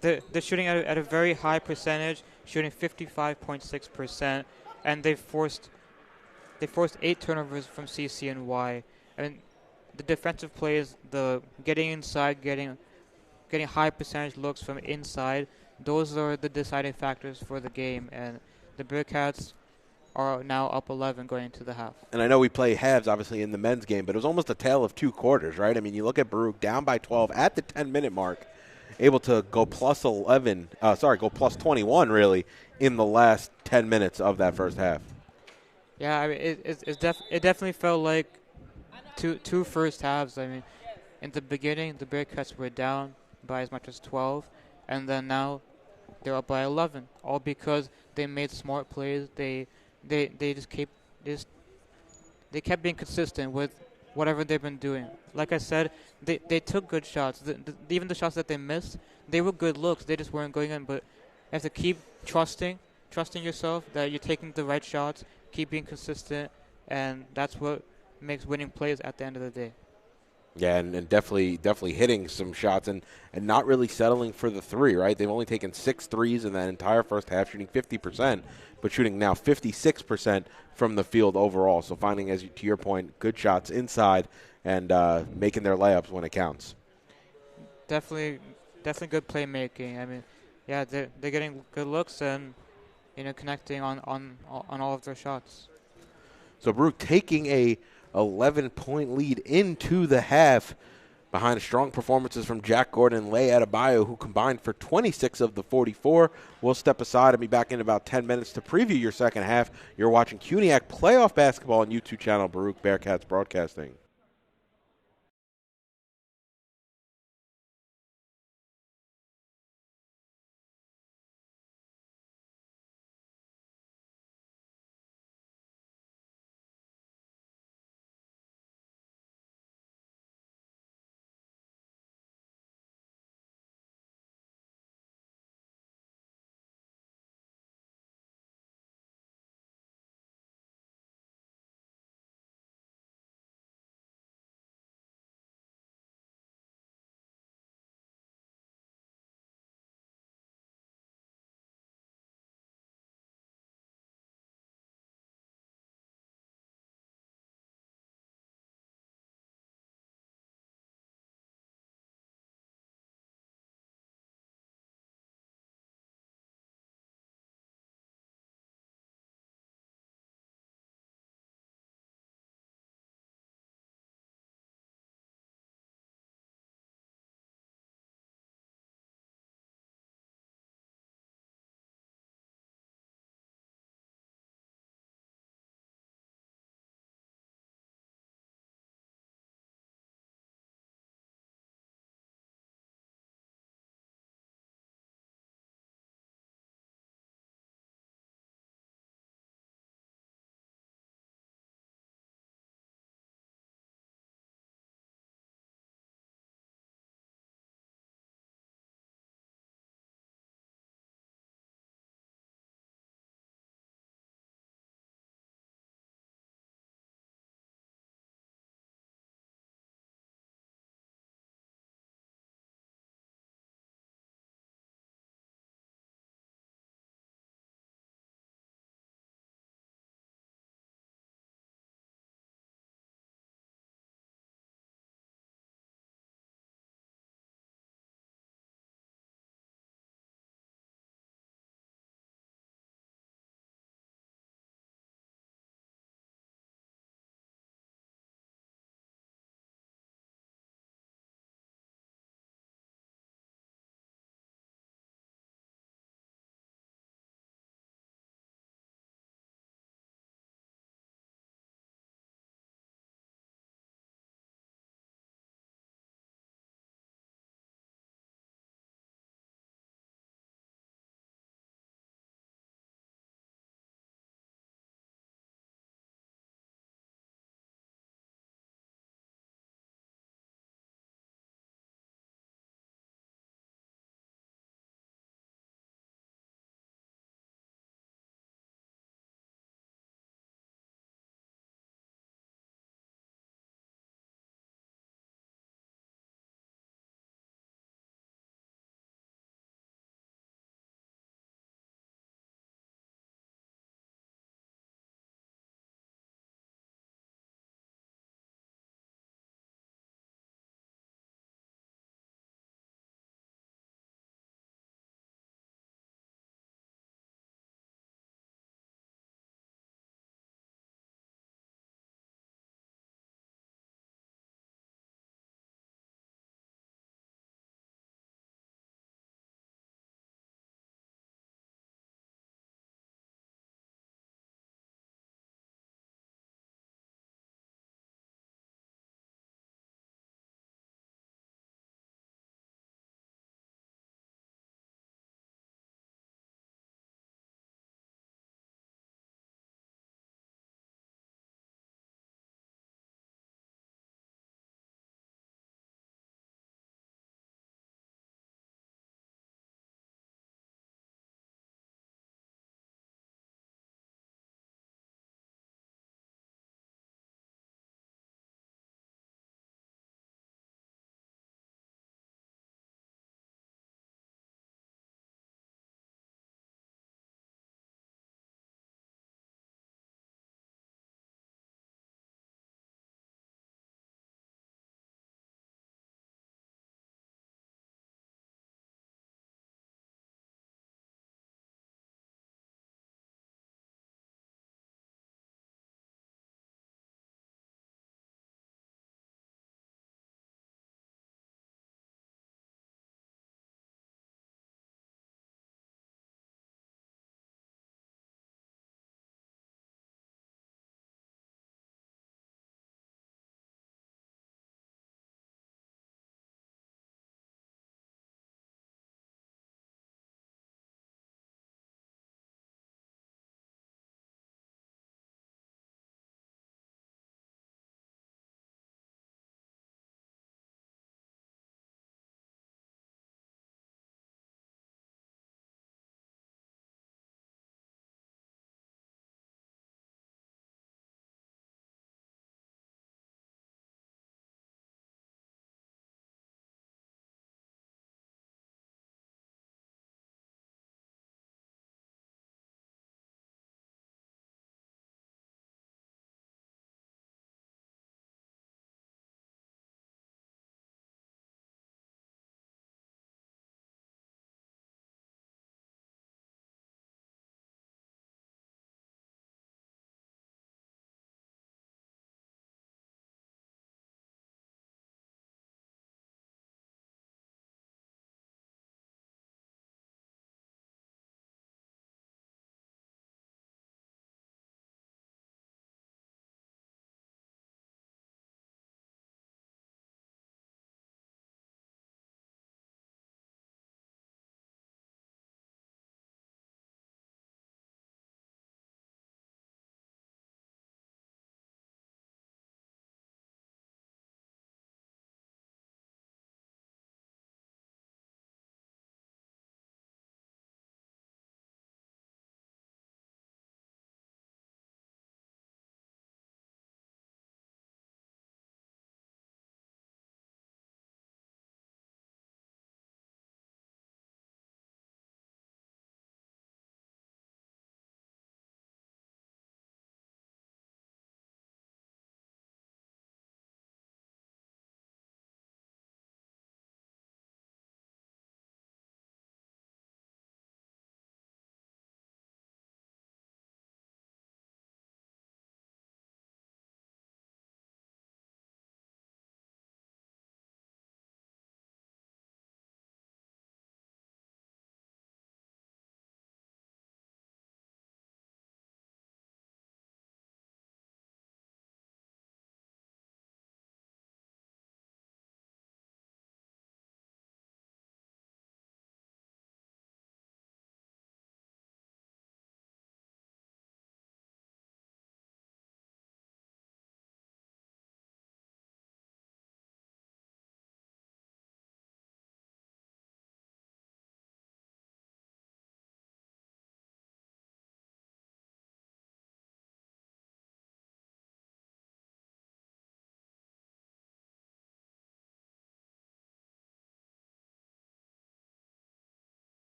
They're shooting at a very high percentage, shooting 55.6%, and they forced 8 turnovers from CCNY. And the defensive plays, the getting inside, getting high percentage looks from inside, those are the deciding factors for the game. And the Bearcats are now up 11 going into the half. And I know we play halves, obviously, in the men's game, but it was almost a tale of 2 quarters, right? I mean, you look at Baruch down by 12 at the 10-minute mark, able to go plus 21, really, in the last 10 minutes of that first half. Yeah, I mean, it definitely felt like two first halves. I mean, in the beginning, the Bearcats were down by as much as 12, and then now they're up by 11, all because they made smart plays. They kept being consistent with whatever they've been doing. Like I said, they took good shots. Even the shots that they missed, they were good looks. They just weren't going in. But you have to keep trusting yourself that you're taking the right shots, keep being consistent, and that's what makes winning plays at the end of the day. Yeah, and definitely hitting some shots and not really settling for the 3, right? They've only taken 6 threes in that entire first half, shooting 50%, but shooting now 56% from the field overall. So finding, to your point, good shots inside and making their layups when it counts. Definitely good playmaking. I mean, yeah, they're getting good looks and connecting on all of their shots. So Baruch taking a 11-point lead into the half. behind strong performances from Jack Gordon and Leyi Adebayo, who combined for 26 of the 44. We'll step aside and be back in about 10 minutes to preview your second half. You're watching CUNYAC Playoff Basketball on YouTube channel Baruch Bearcats Broadcasting.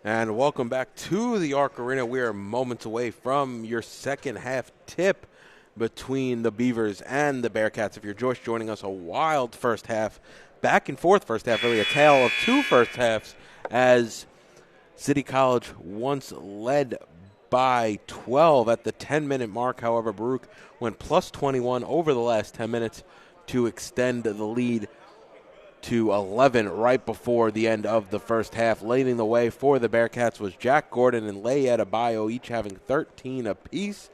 And welcome back to the Arc Arena. We are moments away from your second half tip between the Beavers and the Bearcats. If you're just joining us, a wild first half, back and forth first half, really a tale of two first halves, as City College once led by 12 at the 10-minute mark. However, Baruch went plus 21 over the last 10 minutes to extend the lead to 11 right before the end of the first half. Leading the way for the Bearcats was Jack Gordon and Leyi Adebayo, each having 13 apiece.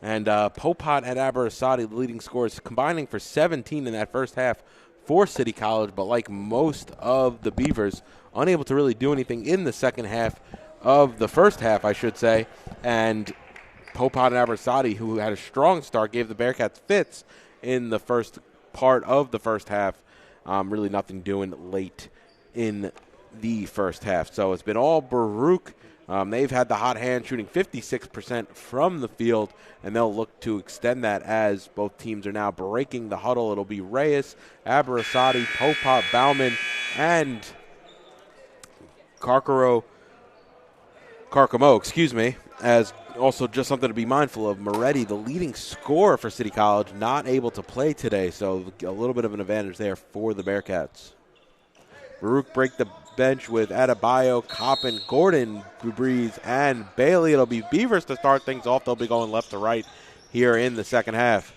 And Popat and Aberasati, the leading scorers, combining for 17 in that first half for City College. But like most of the Beavers, unable to really do anything in the second half of the first half, I should say. And Popat and Aberasati, who had a strong start, gave the Bearcats fits in the first part of the first half. Really nothing doing late in the first half. So it's been all Baruch. They've had the hot hand, shooting 56% from the field, and they'll look to extend that as both teams are now breaking the huddle. It'll be Reyes, Aberasati, Popat, Bauman, and Carcamo, as also just something to be mindful of. Moretti, the leading scorer for City College, not able to play today, so a little bit of an advantage there for the Bearcats. Baruch break the bench with Adebayo, Coppin, Gordon, Breeze, and Bailey. It'll be Beavers to start things off. They'll be going left to right here in the second half.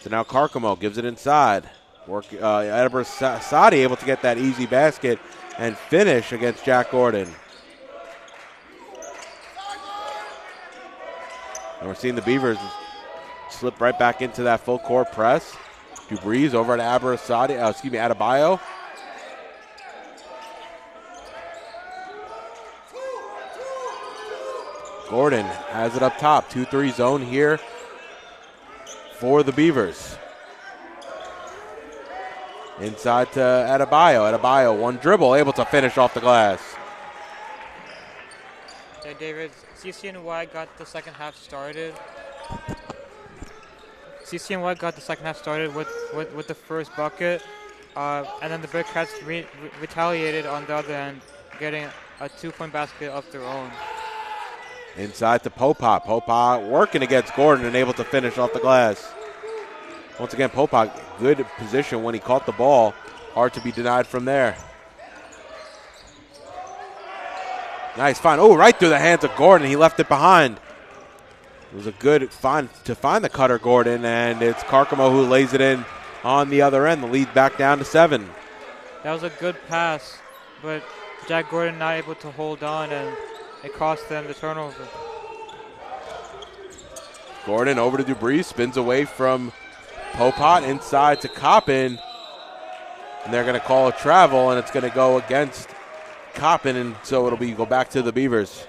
So now Carcamo gives it inside. Adebayo able to get that easy basket and finish against Jack Gordon. And we're seeing the Beavers slip right back into that full court press. Breeze over to Adebayo. Gordon has it up top. 2-3 zone here for the Beavers. Inside to Adebayo. Adebayo, one dribble, able to finish off the glass. Hey, David, CCNY got the second half started. CCNY got the second half started with the first bucket, and then the Bearcats retaliated on the other end, getting a 2-point basket of their own. Inside to Popat. Popat working against Gordon and able to finish off the glass. Once again, Popat, good position when he caught the ball. Hard to be denied from there. Nice find. Oh, right through the hands of Gordon. He left it behind. It was a good find to find the cutter, Gordon, and it's Carcamo who lays it in on the other end. The lead back down to 7. That was a good pass, but Jack Gordon not able to hold on, and it cost them the turnover. Gordon over to Dubree, spins away from Popat, inside to Coppin, and they're going to call a travel, and it's going to go against Coppin, and so it'll go back to the Beavers.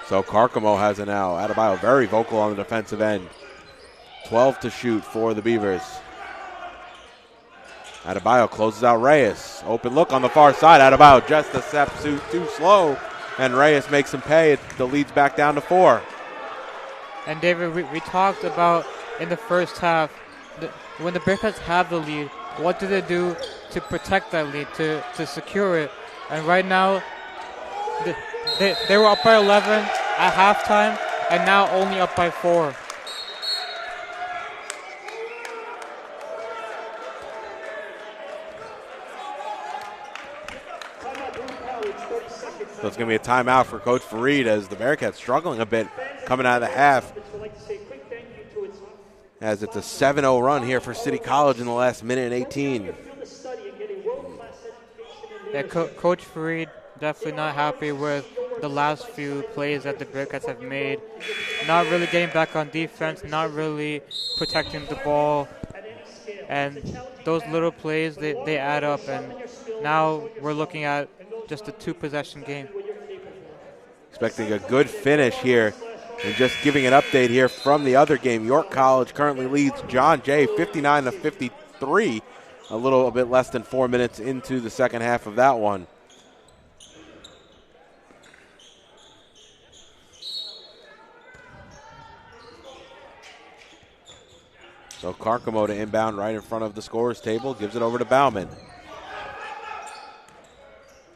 So Carcamo has it now. Adebayo very vocal on the defensive end. 12 to shoot for the Beavers. Adebayo closes out Reyes. Open look on the far side. Adebayo just a step too slow, and Reyes makes him pay. The lead's back down to 4. And David, we talked about in the first half, when the Bearcats have the lead, what do they do to protect that lead, to secure it? And right now, they were up by 11 at halftime, and now only up by 4. So it's going to be a timeout for Coach Fareed as the Bearcats struggling a bit coming out of the half. As it's a 7-0 run here for City College in the last minute and 18. Yeah, Coach Fareed definitely not happy with the last few plays that the Bearcats have made. Not really getting back on defense, not really protecting the ball. And those little plays, they add up. And now we're looking at just a 2-possession game. Expecting a good finish here And just giving an update here from the other game, York College currently leads John Jay 59-53, a little bit less than 4 minutes into the second half of that one. So Carcamo to inbound right in front of the scorer's table, gives it over to Bauman.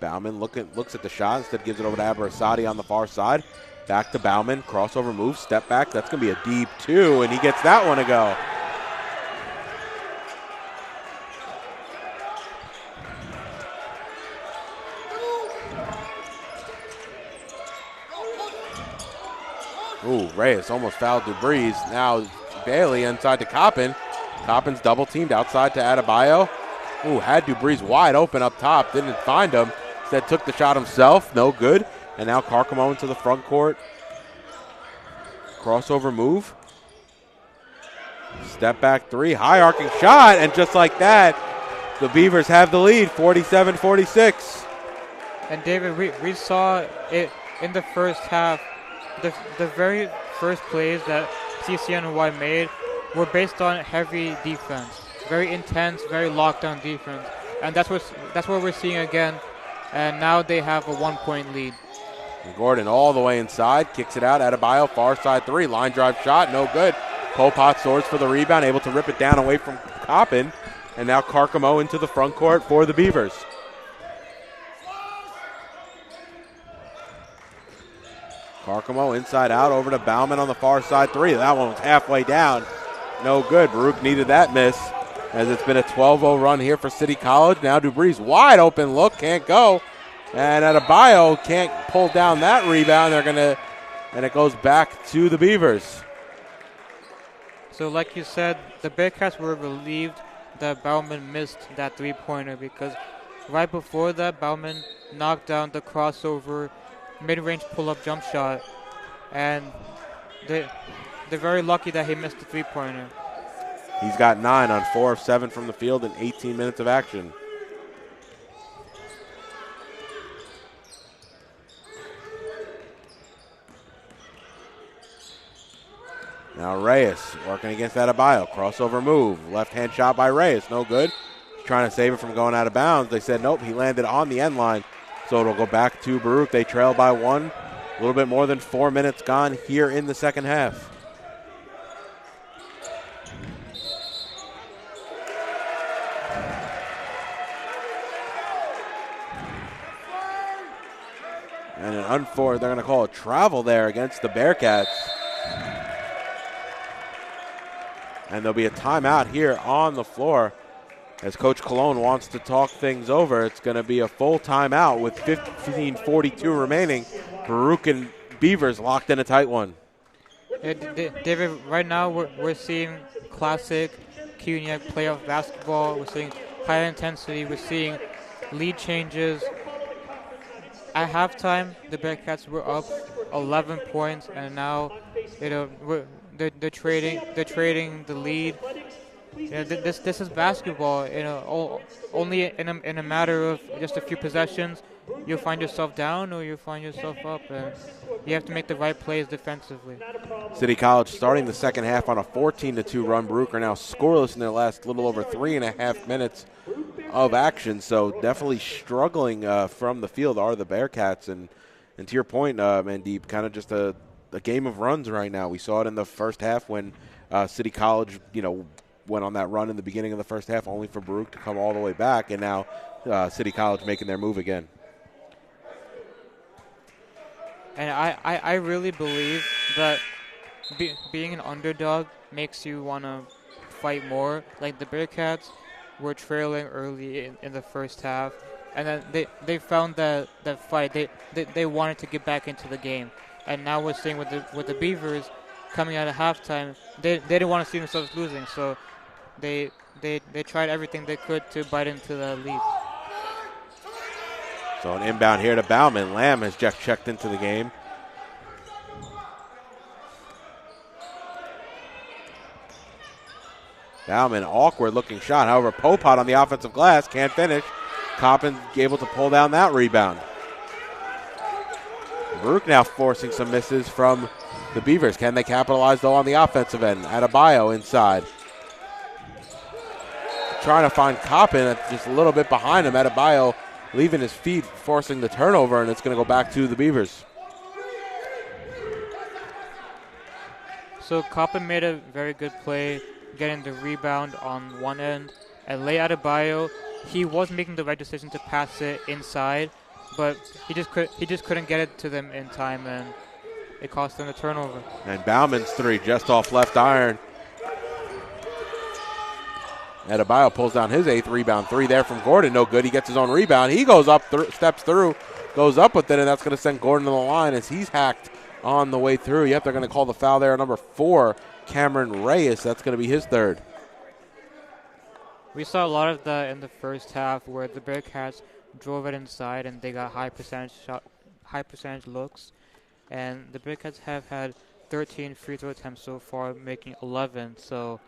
Bauman looks at the shot, instead gives it over to Aberasadi on the far side. Back to Bauman, crossover move, step back. That's going to be a deep two, and he gets that one to go. Ooh, Reyes almost fouled Dubriz. Now Bailey inside to Coppin. Coppin's double teamed outside to Adebayo. Ooh, had Dubriz wide open up top, didn't find him. Instead took the shot himself, no good. And now Carcamo into the front court. Crossover move. Step back three, high arcing shot, and just like that, the Beavers have the lead, 47-46. And David, we saw it in the first half. The very first plays that CCNY made were based on heavy defense. Very intense, very locked down defense. And that's what we're seeing again. And now they have a 1-point lead. Gordon all the way inside, kicks it out. Adebayo, far side three, line drive shot, no good. Popat soars for the rebound, able to rip it down away from Coppin. And now Carcamo into the front court for the Beavers. Carcamo inside out over to Bauman on the far side three. That one was halfway down. No good. Baruch needed that miss, as it's been a 12-0 run here for City College. Now Dubriz wide open look, can't go. And Adebayo can't pull down that rebound. And it goes back to the Beavers. So like you said, the Bearcats were relieved that Bauman missed that three-pointer, because right before that, Bauman knocked down the crossover mid-range pull-up jump shot. And they're very lucky that he missed the three-pointer. He's got 9 on 4 of 7 from the field in 18 minutes of action. Now Reyes working against Adebayo. Crossover move. Left-hand shot by Reyes. No good. He's trying to save it from going out of bounds. They said nope, he landed on the end line. So it'll go back to Baruch. They trail by 1. A little bit more than 4 minutes gone here in the second half. And they're going to call a travel there against the Bearcats. And there'll be a timeout here on the floor as Coach Colon wants to talk things over. It's going to be a full timeout with 15:42 remaining. Baruch and Beavers locked in a tight one. David, right now we're seeing classic CUNYAC playoff basketball. We're seeing high intensity. We're seeing lead changes. At halftime, the Bearcats were up 11 points, and now they're trading the lead. This is basketball. Only in a matter of just a few possessions, you'll find yourself down or you'll find yourself up, and you have to make the right plays defensively. City College starting the second half on a 14-2 run. Baruch are now scoreless in their last little over 3.5 minutes of action, so definitely struggling from the field are the Bearcats. And to your point, Mandeep, kind of just a game of runs right now. We saw it in the first half when City College, went on that run in the beginning of the first half, only for Baruch to come all the way back, and now City College making their move again. And I really believe that being an underdog makes you want to fight more. Like the Bearcats were trailing early in the first half, and then they found that fight. They wanted to get back into the game. And now we're seeing with the Beavers coming out of halftime, they didn't want to see themselves losing, so they tried everything they could to bite into the lead. So an inbound here to Bauman. Lam has just checked into the game. Bauman, awkward looking shot. However, Popat on the offensive glass can't finish. Coppin able to pull down that rebound. Baruch now forcing some misses from the Beavers. Can they capitalize, though, on the offensive end? Adebayo inside. Trying to find Coppin, just a little bit behind him. Adebayo leaving his feet, forcing the turnover, and it's going to go back to the Beavers. So Coppin made a very good play, getting the rebound on one end. And Leyi Adebayo, he was making the right decision to pass it inside, but he just couldn't get it to them in time, and it cost them a turnover. And Bauman's three just off left iron. Adebayo pulls down his 8th rebound. 3 there from Gordon. No good. He gets his own rebound. He goes up, steps through, goes up with it, and that's going to send Gordon to the line as he's hacked on the way through. Yep, they're going to call the foul there. Number 4, Cameron Reyes. That's going to be his 3rd. We saw a lot of that in the first half where the Bearcats drove it inside and they got high percentage looks. And the Bearcats have had 13 free throw attempts so far, making 11. So,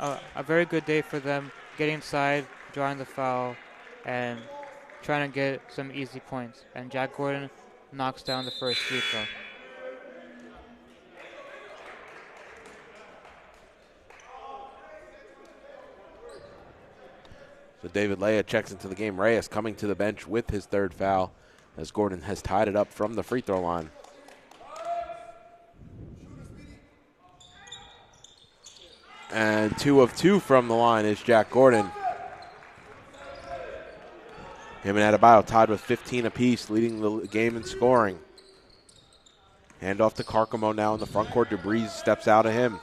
a very good day for them, getting inside, drawing the foul, and trying to get some easy points. And Jack Gordon knocks down the first free throw. So David Leyi checks into the game. Reyes coming to the bench with his 3rd foul as Gordon has tied it up from the free throw line. And 2 of 2 from the line is Jack Gordon. Him and Adebayo tied with 15 apiece, leading the game in scoring. Hand off to Carcamo now in the front court. DeBreeze steps out of him.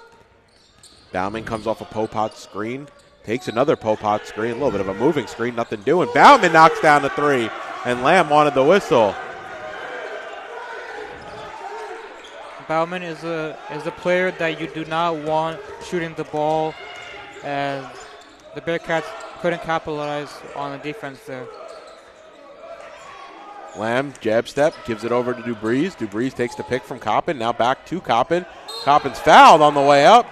Bauman comes off a Popot screen. Takes another Popot screen. A little bit of a moving screen. Nothing doing. Bauman knocks down the 3. And Lam wanted the whistle. Bauman is a player that you do not want shooting the ball, and the Bearcats couldn't capitalize on the defense there. Lam, jab step, gives it over to DeBreeze. DeBreeze takes the pick from Coppin. Now back to Coppin. Coppin's fouled on the way up.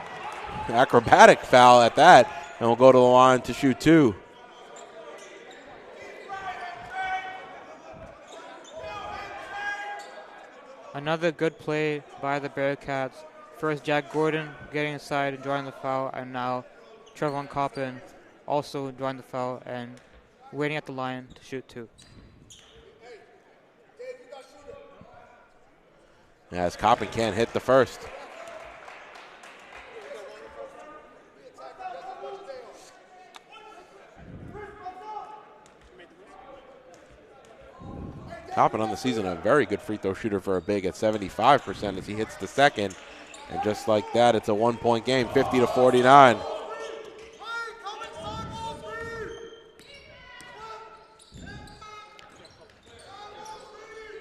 Acrobatic foul at that. And we'll go to the line to shoot 2. Another good play by the Bearcats. First, Jack Gordon getting inside and drawing the foul, and now Trevon Coppin also drawing the foul and waiting at the line to shoot 2. As Coppin can't hit the first. Coppin on the season, a very good free throw shooter for a big at 75% as he hits the second. And just like that, it's a 1-point game, 50-49.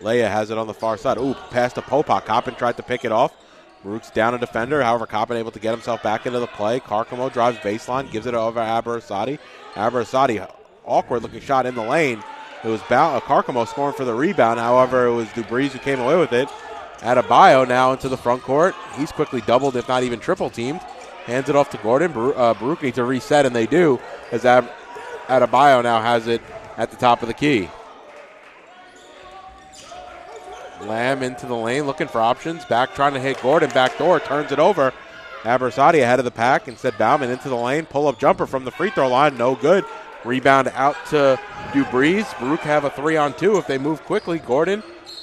Leia has it on the far side. Ooh, pass to Popot. Coppin tried to pick it off. Baruch's down a defender. However, Coppin able to get himself back into the play. Carcamo drives baseline, gives it over Aberasati. Aberasati, awkward looking shot in the lane. It was Carcamo scoring for the rebound. However, it was DeBreeze who came away with it. Adebayo now into the front court. He's quickly doubled, if not even triple teamed. Hands it off to Gordon. Baruch needs to reset, and they do, as Adebayo now has it at the top of the key. Lam into the lane, looking for options. Back trying to hit Gordon. Back door, turns it over. Aberasati ahead of the pack. Instead, Bauman into the lane. Pull-up jumper from the free throw line. No good. Rebound out to DeBreeze. Baruch have a 3-on-2 if they move quickly. Gordon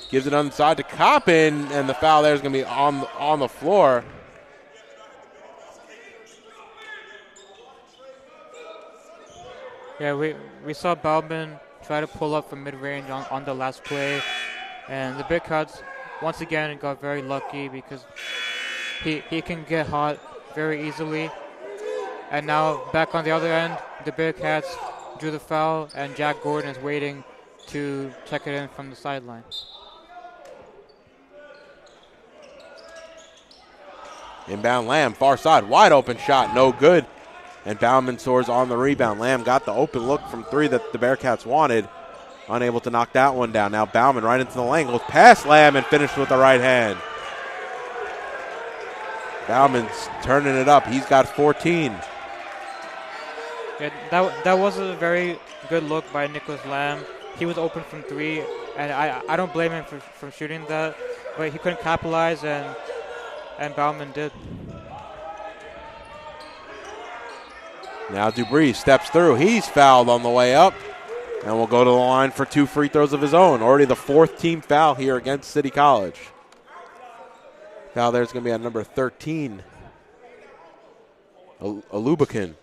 gives it inside to Coppin, and the foul there is going to be on the floor. Yeah, we saw Bauman try to pull up from mid-range on the last play, and the Bearcats once again got very lucky because he can get hot very easily. And now back on the other end, the Bearcats drew the foul, and Jack Gordon is waiting to check it in from the sideline. Inbound Lam, far side, wide open shot, no good. And Bauman soars on the rebound. Lam got the open look from 3 that the Bearcats wanted. Unable to knock that one down. Now Bauman right into the lane, goes past Lam and finished with the right hand. Bauman's turning it up. He's got 14. Yeah, that was a very good look by Nicholas Lam. He was open from 3, and I don't blame him for shooting that. but he couldn't capitalize, and Bauman did. Now Dubree steps through. He's fouled on the way up, and will go to the line for 2 free throws of his own. Already the 4th team foul here against City College. Foul there's going to be at number 13, Alubakin.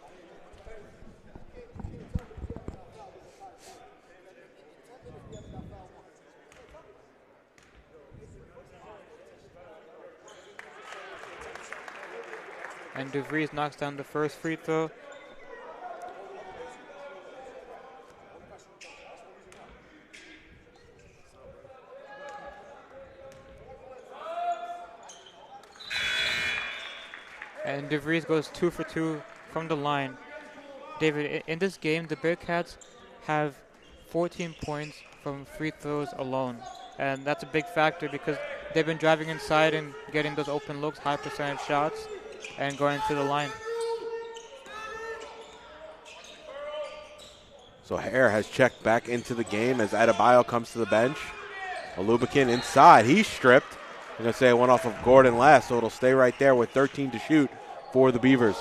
And DeVries knocks down the first free throw. And DeVries goes 2 for 2 from the line. David, in this game, the Bearcats have 14 points from free throws alone. And that's a big factor because they've been driving inside and getting those open looks, high percentage shots, and going to the line. So Hare has checked back into the game as Adebayo comes to the bench. Alubakin inside. He's stripped. I'm going to say it went off of Gordon last, so it'll stay right there with 13 to shoot for the Beavers.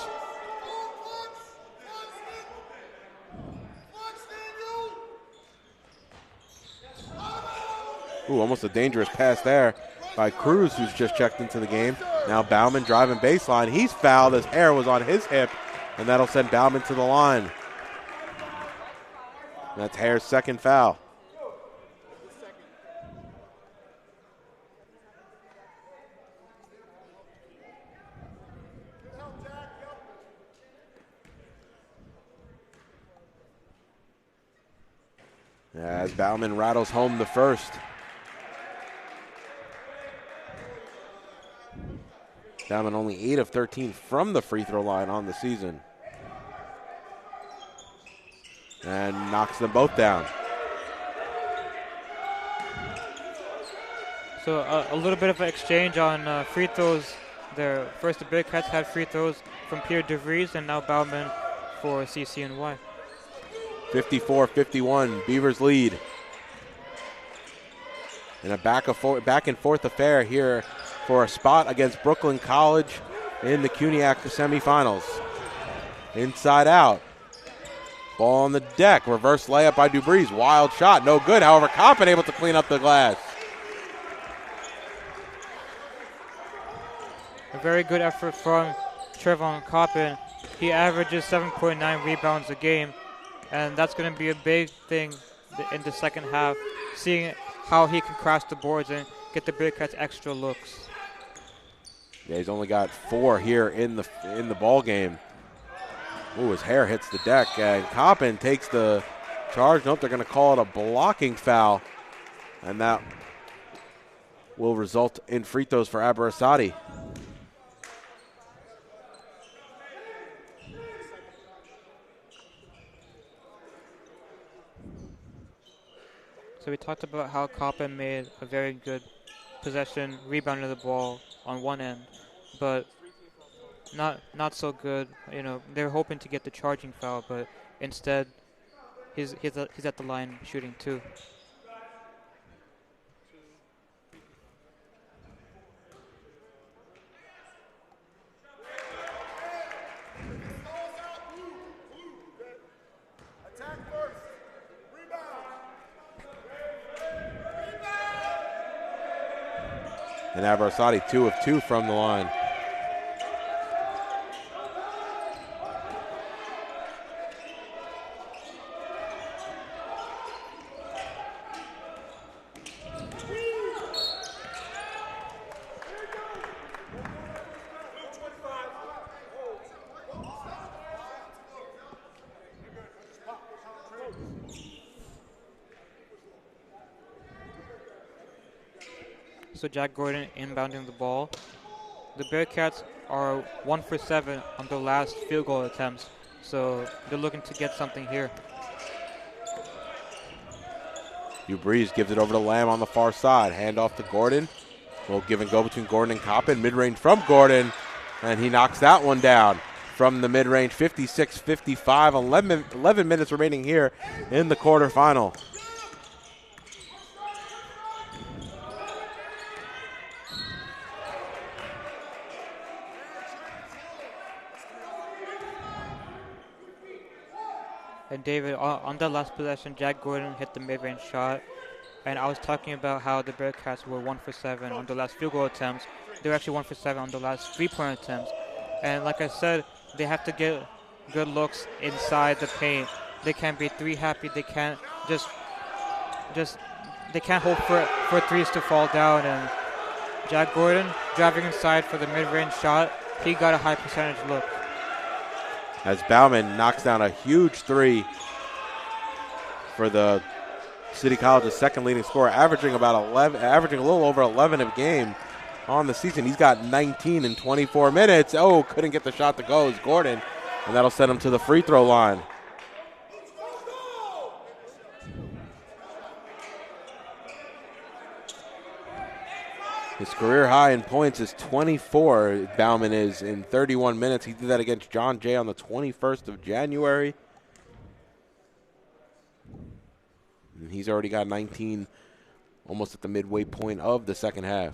Ooh, almost a dangerous pass there by Cruz, who's just checked into the game. Now Bauman driving baseline. He's fouled as Hare was on his hip, and that'll send Bauman to the line. That's Hare's second foul. As Bauman rattles home the first. Bauman only 8 of 13 from the free throw line on the season. And knocks them both down. So a little bit of an exchange on free throws there. First, the Bearcats had free throws from Pierre DeVries, and now Bauman for CCNY. 54-51, Beavers lead. In a back and forth affair here for a spot against Brooklyn College in the CUNYAC semifinals. Inside out. Ball on the deck. Reverse layup by DeVries. Wild shot. No good. However, Coppin able to clean up the glass. A very good effort from Trevon Coppin. He averages 7.9 rebounds a game, and that's going to be a big thing in the second half, seeing how he can crash the boards and get the Bearcats extra looks. Yeah, he's only got 4 here in the ball game. Ooh, his hair hits the deck, and Coppin takes the charge. Nope, they're going to call it a blocking foul, and that will result in free throws for Aberasati. So we talked about how Coppin made a very good possession, rebounded the ball on one end, but not so good. You know, they're hoping to get the charging foul, but instead he's at the line shooting 2. And Aberasati 2 of 2 from the line. So Jack Gordon inbounding the ball. The Bearcats are 1 for 7 on their last field goal attempts, so they're looking to get something here. DeVries gives it over to Lam on the far side. Hand off to Gordon. Little give and go between Gordon and Coppin. Mid-range from Gordon, and he knocks that one down from the mid-range. 56-55, 11 minutes remaining here in the quarterfinal. And David, on the last possession, Jack Gordon hit the mid-range shot. And I was talking about how the Bearcats were 1 for 7 on the last field goal attempts. They were actually 1 for 7 on the last three-point attempts. And like I said, they have to get good looks inside the paint. They can't be three happy. They can't just they can't hope for threes to fall down. And Jack Gordon driving inside for the mid-range shot. He got a high percentage look. As Bauman knocks down a huge three for the City College's second leading scorer, averaging a little over 11 a game on the season. He's got 19 in 24 minutes. Oh, couldn't get the shot to go as Gordon, and that'll send him to the free throw line. His career high in points is 24. Bauman is in 31 minutes. He did that against John Jay on the 21st of January. And he's already got 19 almost at the midway point of the second half.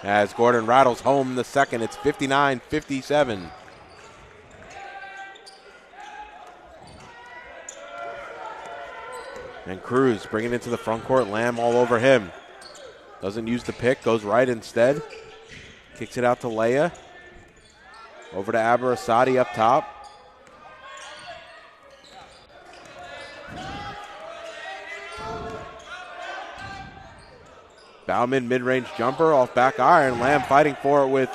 As Gordon rattles home the second, it's 59-57. And Cruz bringing it to the front court. Lamb all over him. Doesn't use the pick, goes right instead. Kicks it out to Leia. Over to Aberasati up top. Bauman mid-range jumper off back iron. Lamb fighting for it with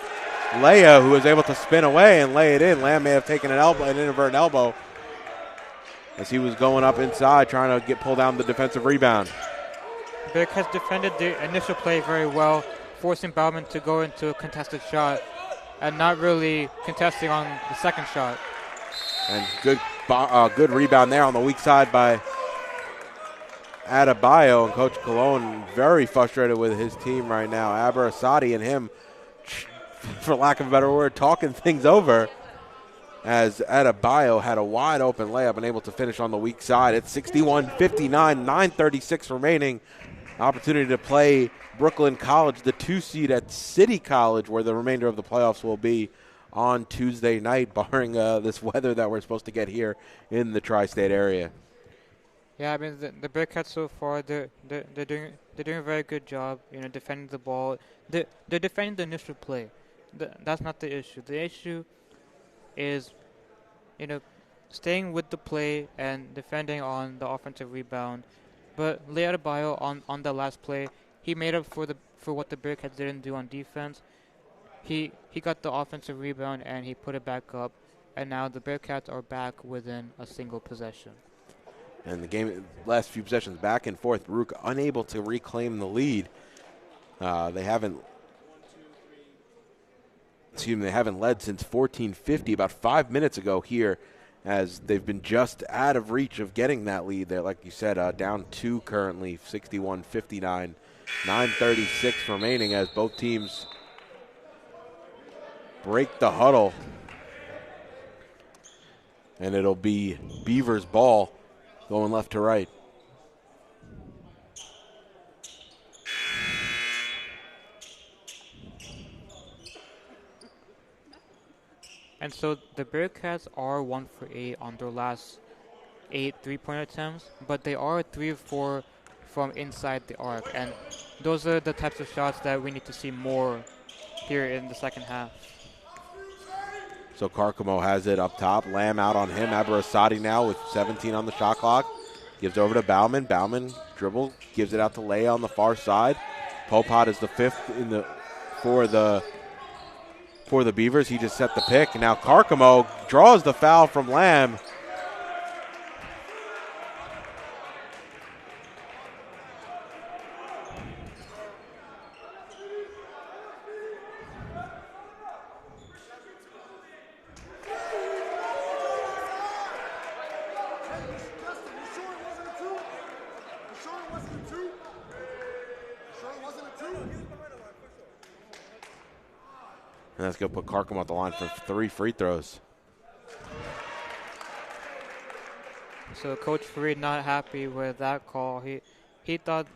Leia, who was able to spin away and lay it in. Lamb may have taken an inadvertent elbow as he was going up inside trying to pull down the defensive rebound. Bearcats has defended the initial play very well, forcing Bauman to go into a contested shot and not really contesting on the second shot. And good rebound there on the weak side by Adebayo, and Coach Colon very frustrated with his team right now. Aberasati and him, for lack of a better word, talking things over as Adebayo had a wide open layup and able to finish on the weak side. It's 61-59, 9:36 remaining. Opportunity to play Brooklyn College, the 2 seed at City College, where the remainder of the playoffs will be on Tuesday night, barring this weather that we're supposed to get here in the tri-state area. Yeah, I mean the Bearcats so far they're doing a very good job, defending the ball. They're defending the initial play. That's not the issue. The issue is, staying with the play and defending on the offensive rebound. But Leyi Adebayo on the last play, he made up for what the Bearcats didn't do on defense. He got the offensive rebound and he put it back up, and now the Bearcats are back within a single possession. And the game, last few possessions, back and forth. Baruch unable to reclaim the lead. They haven't led since 14:50, about 5 minutes ago here, as they've been just out of reach of getting that lead there. Like you said, down 2 currently, 61-59, 9:36 remaining as both teams break the huddle. And it'll be Beavers ball, going left to right. And so the Bearcats are 1 for 8 on their last 8 3-point attempts, but they are 3 of 4 from inside the arc. And those are the types of shots that we need to see more here in the second half. So Carcamo has it up top. Lamb out on him. Aberasati now with 17 on the shot clock. Gives over to Bauman. Bauman dribble, gives it out to Leia on the far side. Popot is the 5th for the Beavers. He just set the pick. Now Carcamo draws the foul from Lamb. And that's going to put Carcamo at the line for 3 free throws. So Coach Fareed not happy with that call. He thought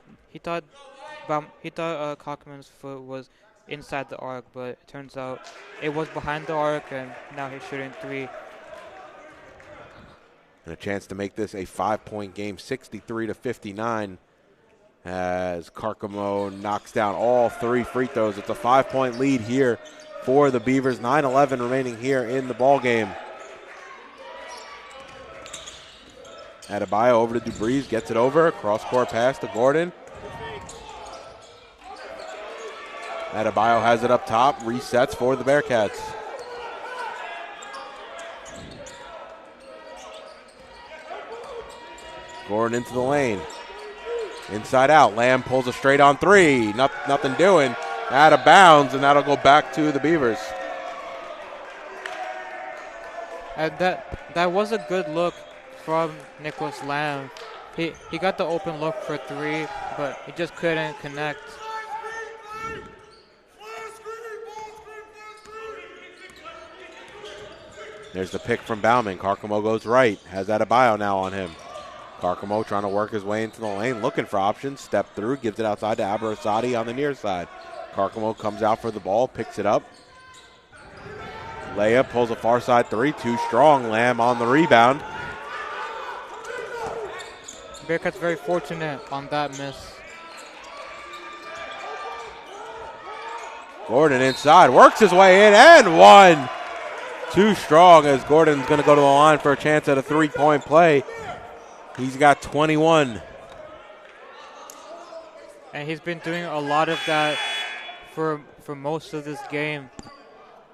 Cockman's foot was inside the arc, but it turns out it was behind the arc, and now he's shooting 3. And a chance to make this a 5-point game, 63-59, as Carcamo knocks down all 3 free throws. It's a 5-point lead here for the Beavers. 9:11 remaining here in the ball game. Adebayo over to Dubriz, gets it over, cross-court pass to Gordon. Adebayo has it up top, resets for the Bearcats. Gordon into the lane. Inside out, Lamb pulls a straight on 3. Nothing doing, out of bounds, and that'll go back to the Beavers. And that was a good look from Nicholas Lam. He got the open look for 3, but he just couldn't connect. There's the pick from Bauman. Carcamo goes right. Has Adebayo now on him. Carcamo trying to work his way into the lane, looking for options. Step through, gives it outside to Aberasati on the near side. Carcamo comes out for the ball, picks it up. Leia pulls a far side 3, too strong. Lamb on the rebound. Bearcats very fortunate on that miss. Gordon inside, works his way in, and 1. Too strong, as Gordon's going to go to the line for a chance at a 3-point play. He's got 21. And he's been doing a lot of that for most of this game.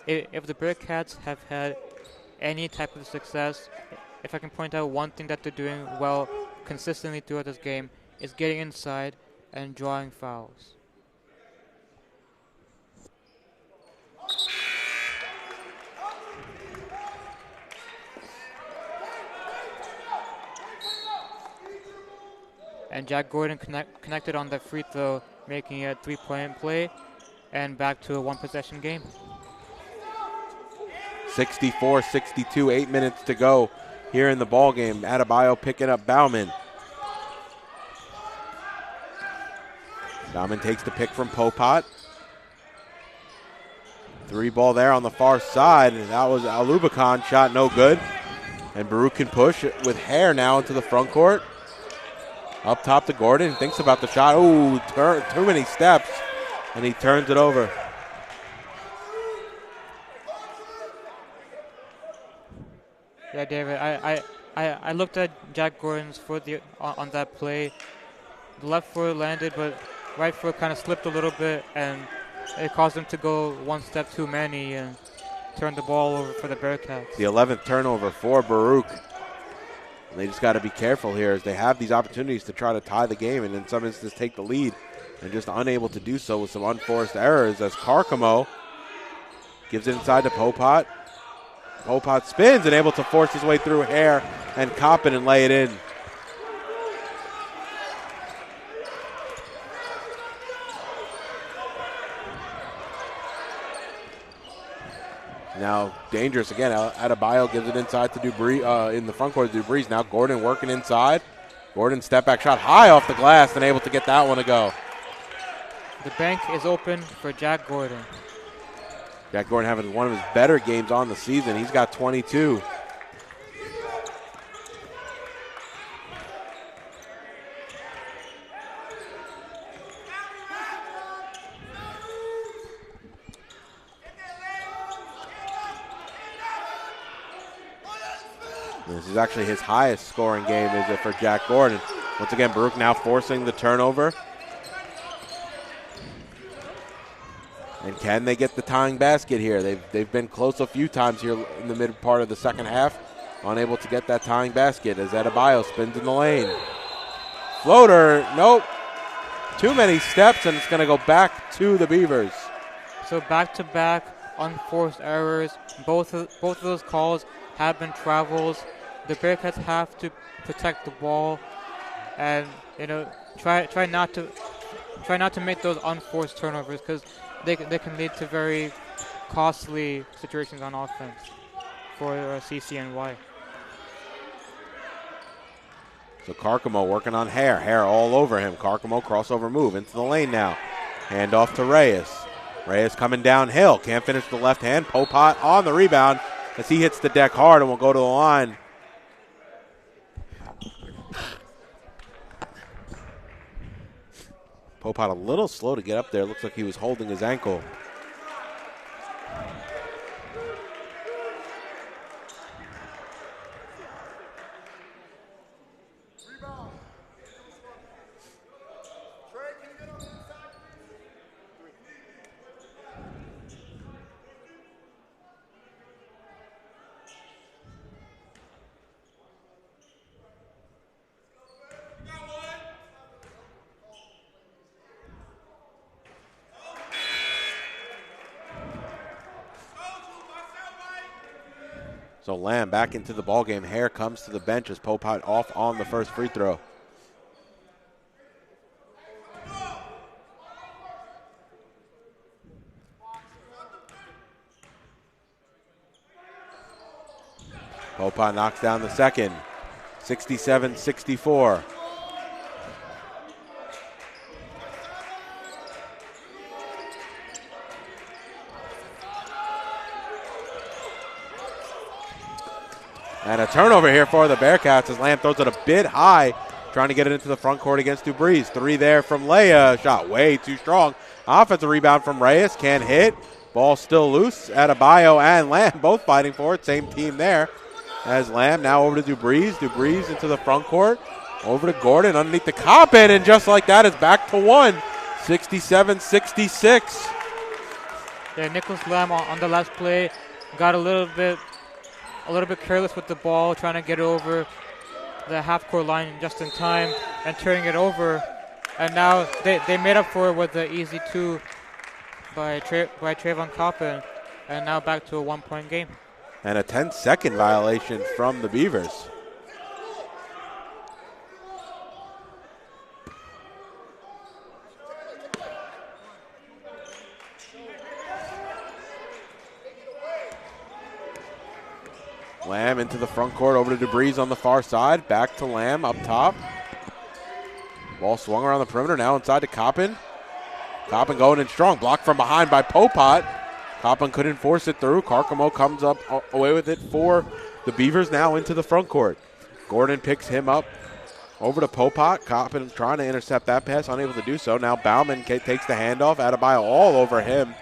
If the Bearcats have had any type of success, if I can point out one thing that they're doing well consistently throughout this game, is getting inside and drawing fouls. And Jack Gordon connected on that free throw, making it a 3-point play, and back to a 1-possession game. 64-62, 8 minutes to go here in the ball game. Adebayo picking up Bauman. Bauman takes the pick from Popat. 3 ball there on the far side. That was Alubakan shot, no good. And Baruch can push with Hare now into the front court. Up top to Gordon, thinks about the shot. Ooh, too many steps, and he turns it over. Yeah, David, I looked at Jack Gordon's foot on that play. The left foot landed, but right foot kind of slipped a little bit, and it caused him to go 1 step too many and turn the ball over for the Bearcats. The 11th turnover for Baruch. And they just got to be careful here as they have these opportunities to try to tie the game and in some instances take the lead, and just unable to do so with some unforced errors as Carcamo gives it inside to Popat. Popat spins and able to force his way through Hare and Coppin and lay it in. Now dangerous again. Adebayo gives it inside to Dubriz, in the front court to Dubriz. Now Gordon working inside. Gordon step back shot high off the glass and able to get that one to go. The bank is open for Jack Gordon. Jack Gordon having one of his better games on the season. He's got 22. This is actually his highest scoring game, is it, for Jack Gordon. Once again, Baruch now forcing the turnover. And can they get the tying basket here? They've been close a few times here in the mid part of the second half. Unable to get that tying basket as Adebayo spins in the lane. Floater, nope. Too many steps, and it's going to go back to the Beavers. So back-to-back unforced errors. Both of those calls have been travels. The Bearcats have to protect the ball, and try not to try not to make those unforced turnovers because they can lead to very costly situations on offense for CCNY. So Carcamo working on Hare. Hare all over him. Carcamo crossover move into the lane now. Hand off to Reyes. Reyes coming downhill. Can't finish the left hand. Popat on the rebound as he hits the deck hard and will go to the line. Popat a little slow to get up there. Looks like he was holding his ankle. So Lamb back into the ballgame. Hare comes to the bench as Popat off on the first free throw. Popat knocks down the second. 67-64. And a turnover here for the Bearcats as Lamb throws it a bit high, trying to get it into the front court against Dubriz. 3 there from Leia. Shot way too strong. Offensive rebound from Reyes. Can't hit. Ball still loose. Adebayo and Lamb both fighting for it. Same team there. As Lamb now over to Dubriz. Dubriz into the front court. Over to Gordon underneath the Coppin. And just like that, it's back to 1. 67-66. Yeah, Nicholas Lam on the last play got a little bit careless with the ball, trying to get over the half-court line just in time and turning it over. And now they made up for it with the easy 2 by Trevon Coppin. And now back to a 1-point game. And a 10-second violation from the Beavers. Lamb into the front court, over to Dubriz on the far side. Back to Lamb up top. Ball swung around the perimeter, now inside to Coppin. Coppin going in strong, blocked from behind by Popat. Coppin couldn't force it through. Carcamo comes up away with it for the Beavers now into the front court. Gordon picks him up over to Popat. Coppin trying to intercept that pass, unable to do so. Now Bauman takes the handoff. Adebayo all over him.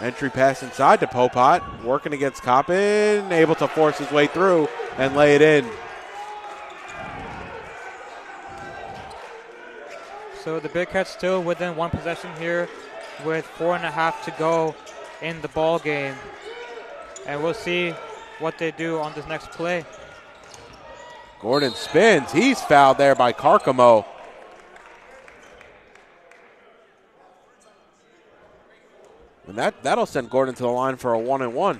Entry pass inside to Popat, working against Coppin, able to force his way through and lay it in. So the Bearcats still within 1 possession here with 4.5 to go in the ball game. And we'll see what they do on this next play. Gordon spins. He's fouled there by Carcamo. And that'll send Gordon to the line for a 1-and-1.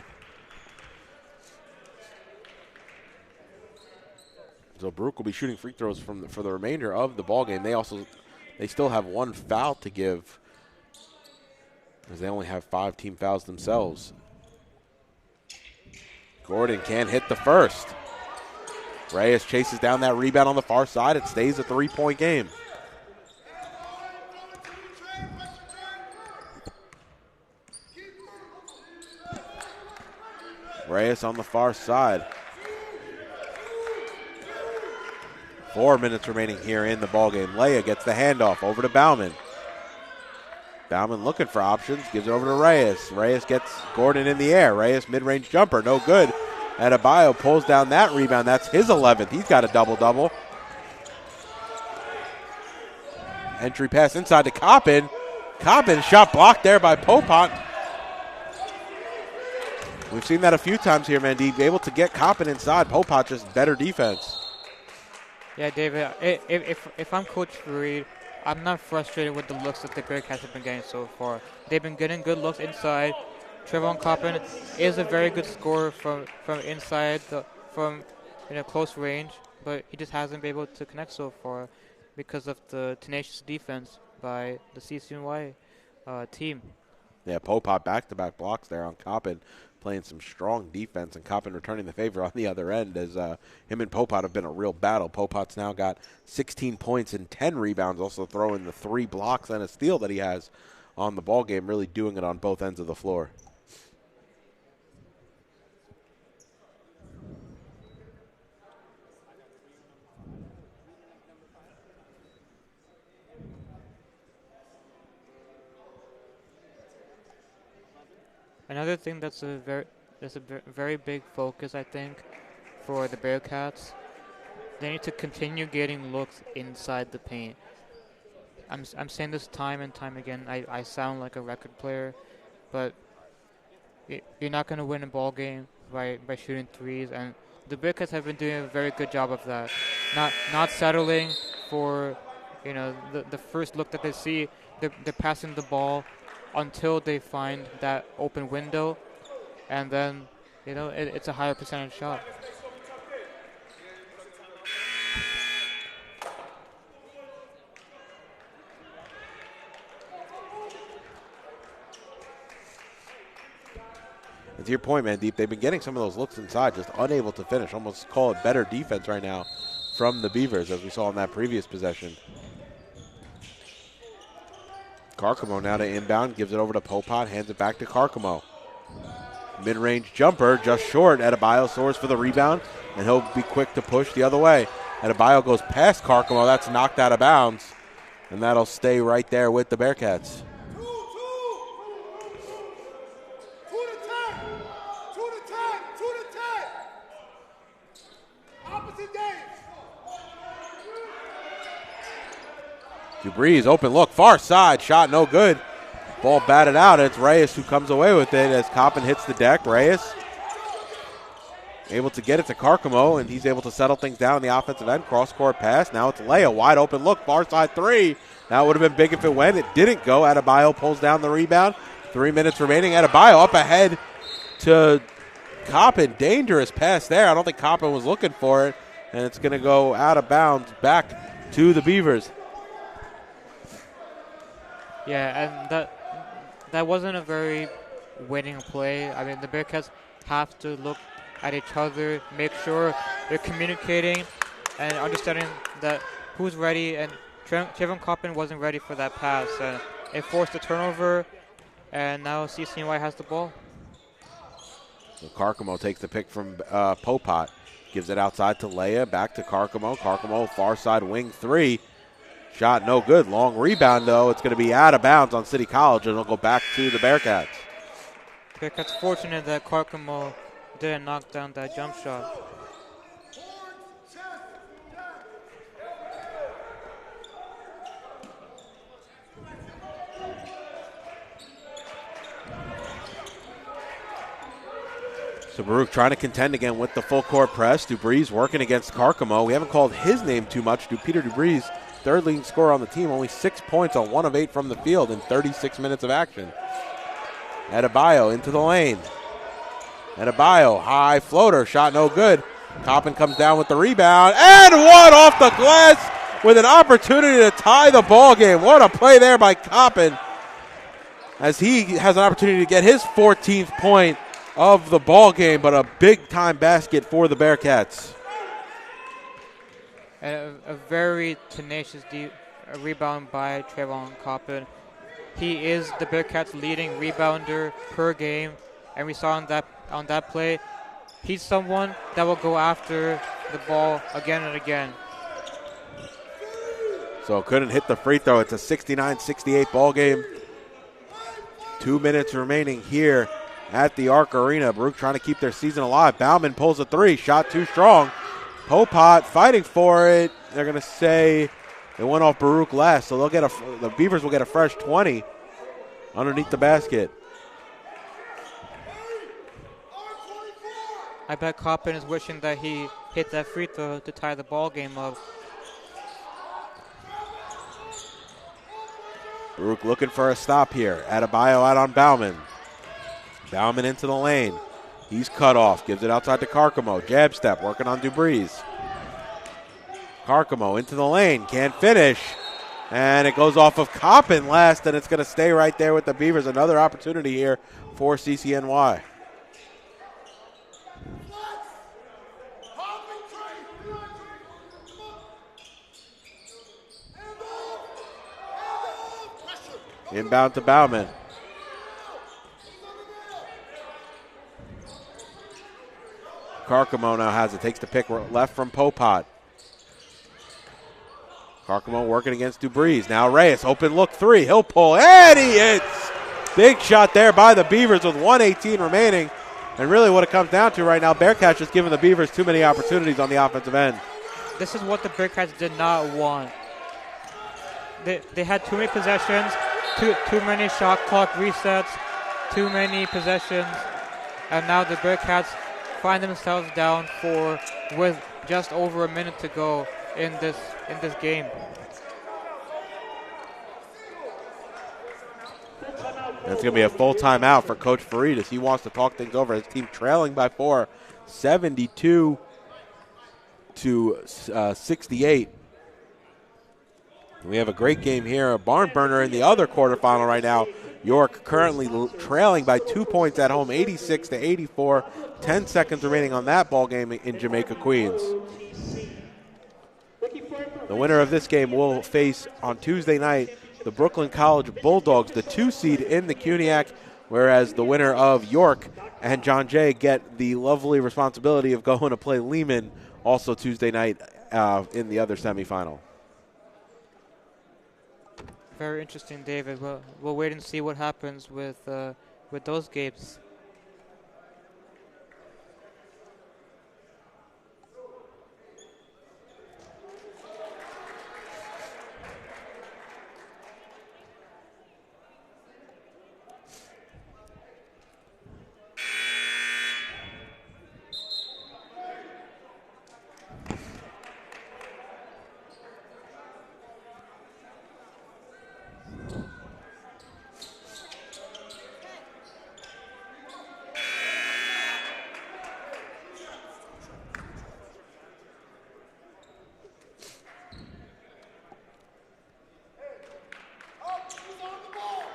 So Baruch will be shooting free throws for the remainder of the ball game. They still have 1 foul to give, as they only have 5 team fouls themselves. Gordon can't hit the first. Reyes chases down that rebound on the far side. It stays a 3-point game. Reyes on the far side. 4 minutes remaining here in the ballgame. Leia gets the handoff over to Bauman. Bauman looking for options, gives it over to Reyes. Reyes gets Gordon in the air. Reyes mid-range jumper, no good. Adebayo pulls down that rebound. That's his 11th. He's got a double-double. Entry pass inside to Coppin. Coppin shot blocked there by Popat. We've seen that a few times here, Mandeep. Able to get Coppin inside. Popat just better defense. Yeah, David, if I'm Coach Fareed, I'm not frustrated with the looks that the Bearcats have been getting so far. They've been getting good looks inside. Trevon Coppin is a very good scorer from inside, from close range, but he just hasn't been able to connect so far because of the tenacious defense by the CCNY team. Yeah, Popot back-to-back blocks there on Coppin, playing some strong defense, and Coppin returning the favor on the other end as him and Popot have been a real battle. Popot's now got 16 points and 10 rebounds, also throwing the 3 blocks and a steal that he has on the ball game, really doing it on both ends of the floor. Another thing that's a very big focus, I think, for the Bearcats. They need to continue getting looks inside the paint. I'm saying this time and time again. I sound like a record player, but you're not going to win a ball game by shooting threes, and the Bearcats have been doing a very good job of that. Not settling for, the first look that they see. They're passing the ball until they find that open window, and then it's a higher percentage shot. And to your point, Mandeep, they've been getting some of those looks inside, just unable to finish. Almost call it better defense right now from the Beavers, as we saw in that previous possession. Carcamo now to inbound, gives it over to Popot, hands it back to Carcamo. Mid-range jumper, just short. Adebayo soars for the rebound, and he'll be quick to push the other way. Adebayo goes past Carcamo. That's knocked out of bounds, and that'll stay right there with the Bearcats. Dupree's open look, far side, shot no good. Ball batted out, and it's Reyes who comes away with it as Coppin hits the deck. Reyes able to get it to Carcamo, and he's able to settle things down on the offensive end. Cross-court pass, now it's Leyi, wide open look, far side 3. That would have been big if it went. It didn't go. Adebayo pulls down the rebound. 3 minutes remaining. Adebayo up ahead to Coppin. Dangerous pass there. I don't think Coppin was looking for it, and it's going to go out of bounds back to the Beavers. Yeah, and that wasn't a very winning play. I mean, the Bearcats have to look at each other, make sure they're communicating and understanding that who's ready. And Trevon Coppin wasn't ready for that pass, and it forced a turnover, and now CCNY has the ball. So Carcamo takes the pick from Popot, gives it outside to Leia, back to Carcamo. Carcamo, far side wing 3. Shot no good. Long rebound, though. It's going to be out of bounds on City College, and it'll go back to the Bearcats. Bearcats fortunate that Carcamo didn't knock down that jump shot. So Baruch trying to contend again with the full court press. Dupree's working against Carcamo. We haven't called his name too much. Peter Dupree's third leading scorer on the team, only 6 points on 1 of 8 from the field in 36 minutes of action. Adebayo into the lane. Adebayo, high floater, shot no good. Coppin comes down with the rebound, and one off the glass with an opportunity to tie the ball game. What a play there by Coppin, as he has an opportunity to get his 14th point of the ball game, but a big-time basket for the Bearcats. And a very tenacious rebound by Trevon Coppin. He is the Bearcats' leading rebounder per game, and we saw on that play, he's someone that will go after the ball again and again. So couldn't hit the free throw. It's a 69-68 ball game. 2 minutes remaining here at the Arc Arena. Baruch trying to keep their season alive. Bauman pulls a 3, shot too strong. Popot fighting for it. They're going to say it went off Baruch last, so they'll get the Beavers will get a fresh 20 underneath the basket. I bet Coppin is wishing that he hit that free throw to tie the ball game up. Baruch looking for a stop here. Adebayo out on Bauman. Bauman into the lane. He's cut off. Gives it outside to Carcamo. Jab step, working on Dupree's. Carcamo into the lane. Can't finish. And it goes off of Coppin last, and it's going to stay right there with the Beavers. Another opportunity here for CCNY. Inbound to Bauman. Carcamo now has it. Takes the pick left from Popat. Carcamo working against Dubriz. Now Reyes, open look three. He'll pull, and he hits. Big shot there by the Beavers with 1:18 remaining. And really what it comes down to right now, Bearcats just giving the Beavers too many opportunities on the offensive end. This is what the Bearcats did not want. They had too many possessions, too many shot clock resets, too many possessions, and now the Bearcats find themselves down with just over a minute to go in this game. That's going to be a full timeout for Coach Faridis. He wants to talk things over. His team trailing by 4, 72 to 68. We have a great game here. A barn burner in the other quarterfinal right now. York currently trailing by 2 points at home, 86 to 84. 10 seconds remaining on that ball game in Jamaica, Queens. The winner of this game will face on Tuesday night the Brooklyn College Bulldogs, the 2 seed in the CUNYAC, whereas the winner of York and John Jay get the lovely responsibility of going to play Lehman also Tuesday night in the other semifinal. Very interesting, David. We'll wait and see what happens with those games.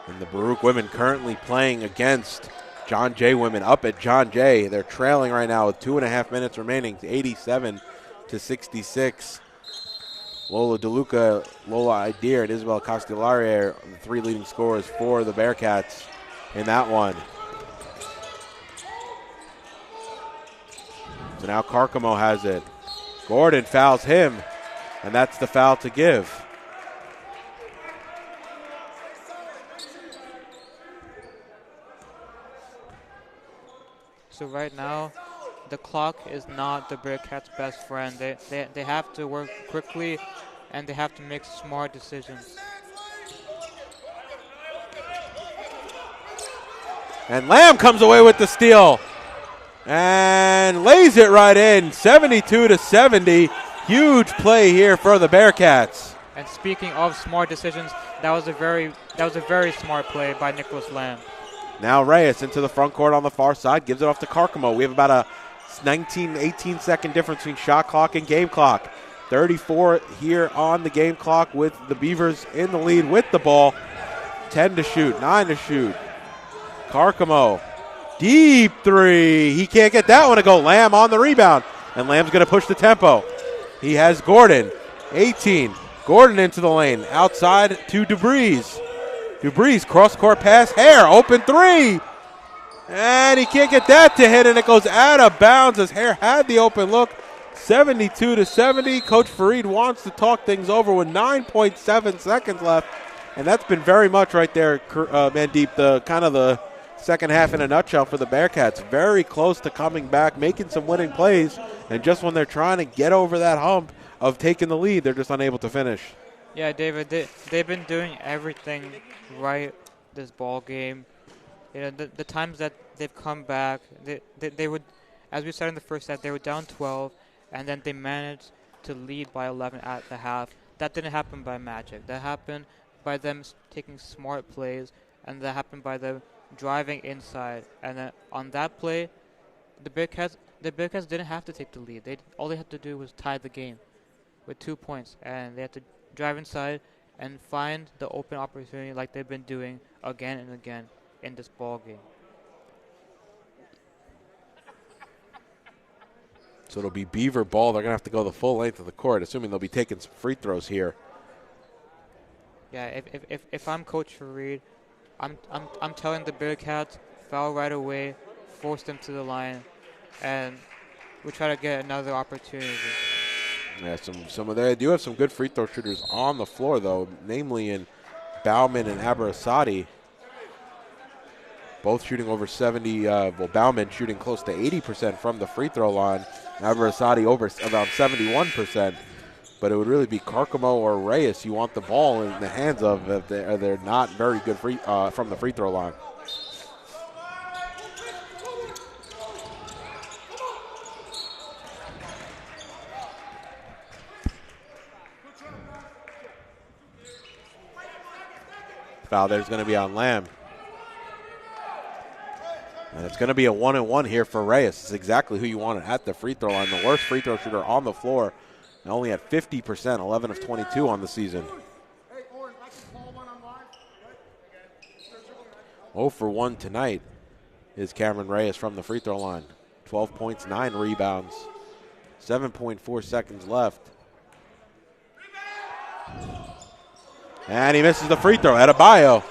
And the Baruch women currently playing against John Jay women up at John Jay. They're trailing right now with 2.5 minutes remaining, 87 to 66. Lola DeLuca, Lola Idir, and Isabel Castellari are the 3 leading scorers for the Bearcats in that one. So now Carcamo has it. Gordon fouls him, and that's the foul to give. So right now, the clock is not the Bearcats' best friend. They have to work quickly, and they have to make smart decisions. And Lamb comes away with the steal and lays it right in, 72 to 70. Huge play here for the Bearcats. And speaking of smart decisions, that was a very smart play by Nicholas Lam. Now Reyes into the front court on the far side, gives it off to Carcamo. We have about a 18 second difference between shot clock and game clock. 34 here on the game clock with the Beavers in the lead with the ball. 10 to shoot, 9 to shoot. Carcamo, deep three. He can't get that one to go. Lamb on the rebound, and Lamb's going to push the tempo. He has Gordon, 18. Gordon into the lane, outside to Dubriz. Dubriz, cross-court pass, Hare, open three. And he can't get that to hit, and it goes out of bounds as Hare had the open look. 72 to 70. Coach Farid wants to talk things over with 9.7 seconds left. And that's been very much right there, Mandeep, the kind of the second half in a nutshell for the Bearcats. Very close to coming back, making some winning plays. And just when they're trying to get over that hump of taking the lead, they're just unable to finish. Yeah, David, they've been doing everything right this ball game. You know, the times that they've come back, they would, as we said in the first set, they were down 12, and then they managed to lead by 11 at the half. That didn't happen by magic. That happened by them taking smart plays, and that happened by them driving inside. And then on that play, the Bearcats didn't have to take the lead. All they had to do was tie the game with 2 points, and they had to drive inside and find the open opportunity like they've been doing again and again in this ball game. So it'll be Beaver ball. They're going to have to go the full length of the court, assuming they'll be taking some free throws here. Yeah, if I'm Coach Fareed, I'm telling the Bearcats, foul right away, force them to the line, and we'll try to get another opportunity. Yeah, they do have some good free throw shooters on the floor, though, namely in Bauman and Aberasati. Both shooting over 70. Bauman shooting close to 80% from the free throw line. Aberasati over around 71%. But it would really be Carcamo or Reyes you want the ball in the hands of if they're not very good from the free throw line. Foul there's going to be on Lam. And it's going to be a 1-and-1 here for Reyes. It's exactly who you wanted at the free throw line. The worst free throw shooter on the floor. And only at 50%, 11 of 22 on the season. 0 for 1 tonight is Cameron Reyes from the free throw line. 12 points, 9 rebounds, 7.4 seconds left. And he misses the free throw. Adebayo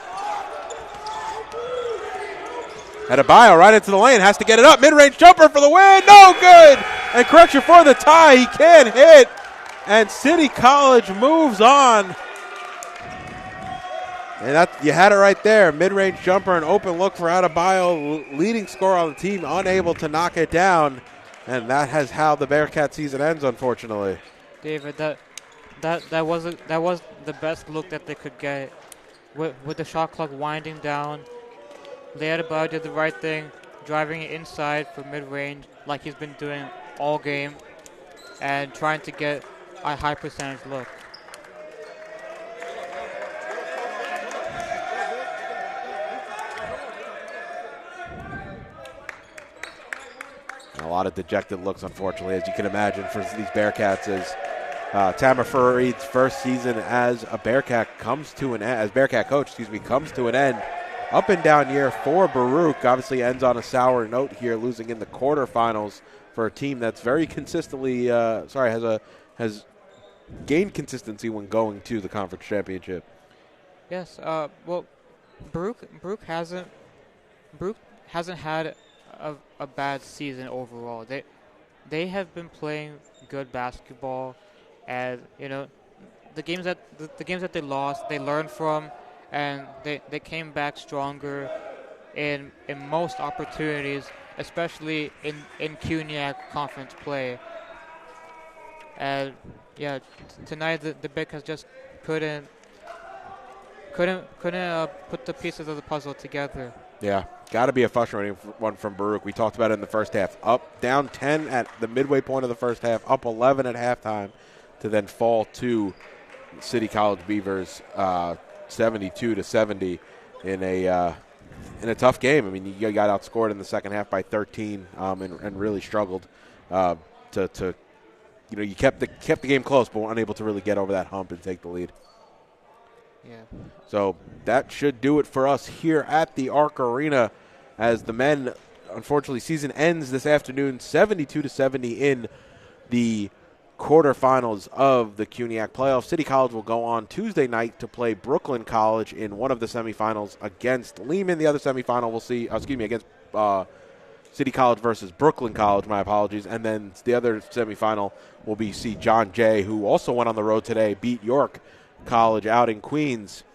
right into the lane, has to get it up. Mid-range jumper for the win, no good. And correction for the tie, he can't hit. And City College moves on. And you had it right there. Mid-range jumper, an open look for Adebayo, leading scorer on the team, unable to knock it down. And that has how the Bearcat season ends, unfortunately. David, that was the best look that they could get. With the shot clock winding down, Leyi Adebayo did the right thing, driving it inside for mid-range like he's been doing all game, and trying to get a high percentage look. A lot of dejected looks, unfortunately, as you can imagine, for these Bearcats as Tamara Fareed's first season as a Bearcat comes to an end, as Bearcat coach, comes to an end. Up and down year for Baruch. Obviously ends on a sour note here, losing in the quarterfinals for a team that's very consistently, has gained consistency when going to the conference championship. Yes, well, Baruch hasn't had a bad season overall. They have been playing good basketball, and the games that they lost, they learned from, and they came back stronger in most opportunities, especially in CUNYAC conference play. And yeah, tonight the Bearcats just couldn't put the pieces of the puzzle together. Yeah, got to be a frustrating one from Baruch. We talked about it in the first half. Down 10 at the midway point of the first half, up 11 at halftime, to then fall to City College Beavers 72-70 in a tough game. I mean, you got outscored in the second half by 13 and really struggled you kept the game close, but were unable to really get over that hump and take the lead. Yeah. So that should do it for us here at the Arc Arena, as the men, unfortunately, season ends this afternoon 72-70 in the quarterfinals of the CUNYAC playoffs. City College will go on Tuesday night to play Brooklyn College in one of the semifinals against Lehman. The other semifinal we'll see, against City College versus Brooklyn College, my apologies. And then the other semifinal will be John Jay, who also went on the road today, beat York College out in Queens,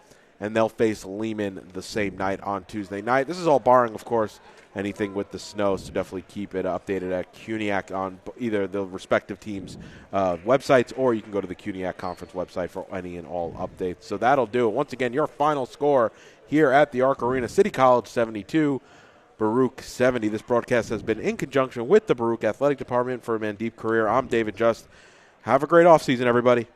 and they'll face Lehman the same night on Tuesday night. This is all barring, of course, anything with the snow, so definitely keep it updated at CUNYAC on either the respective teams' websites, or you can go to the CUNYAC conference website for any and all updates. So that'll do it. Once again, your final score here at the Arc Arena: City College 72, Baruch 70. This broadcast has been in conjunction with the Baruch Athletic Department. For a Mandeep Career, I'm David Just. Have a great offseason, everybody.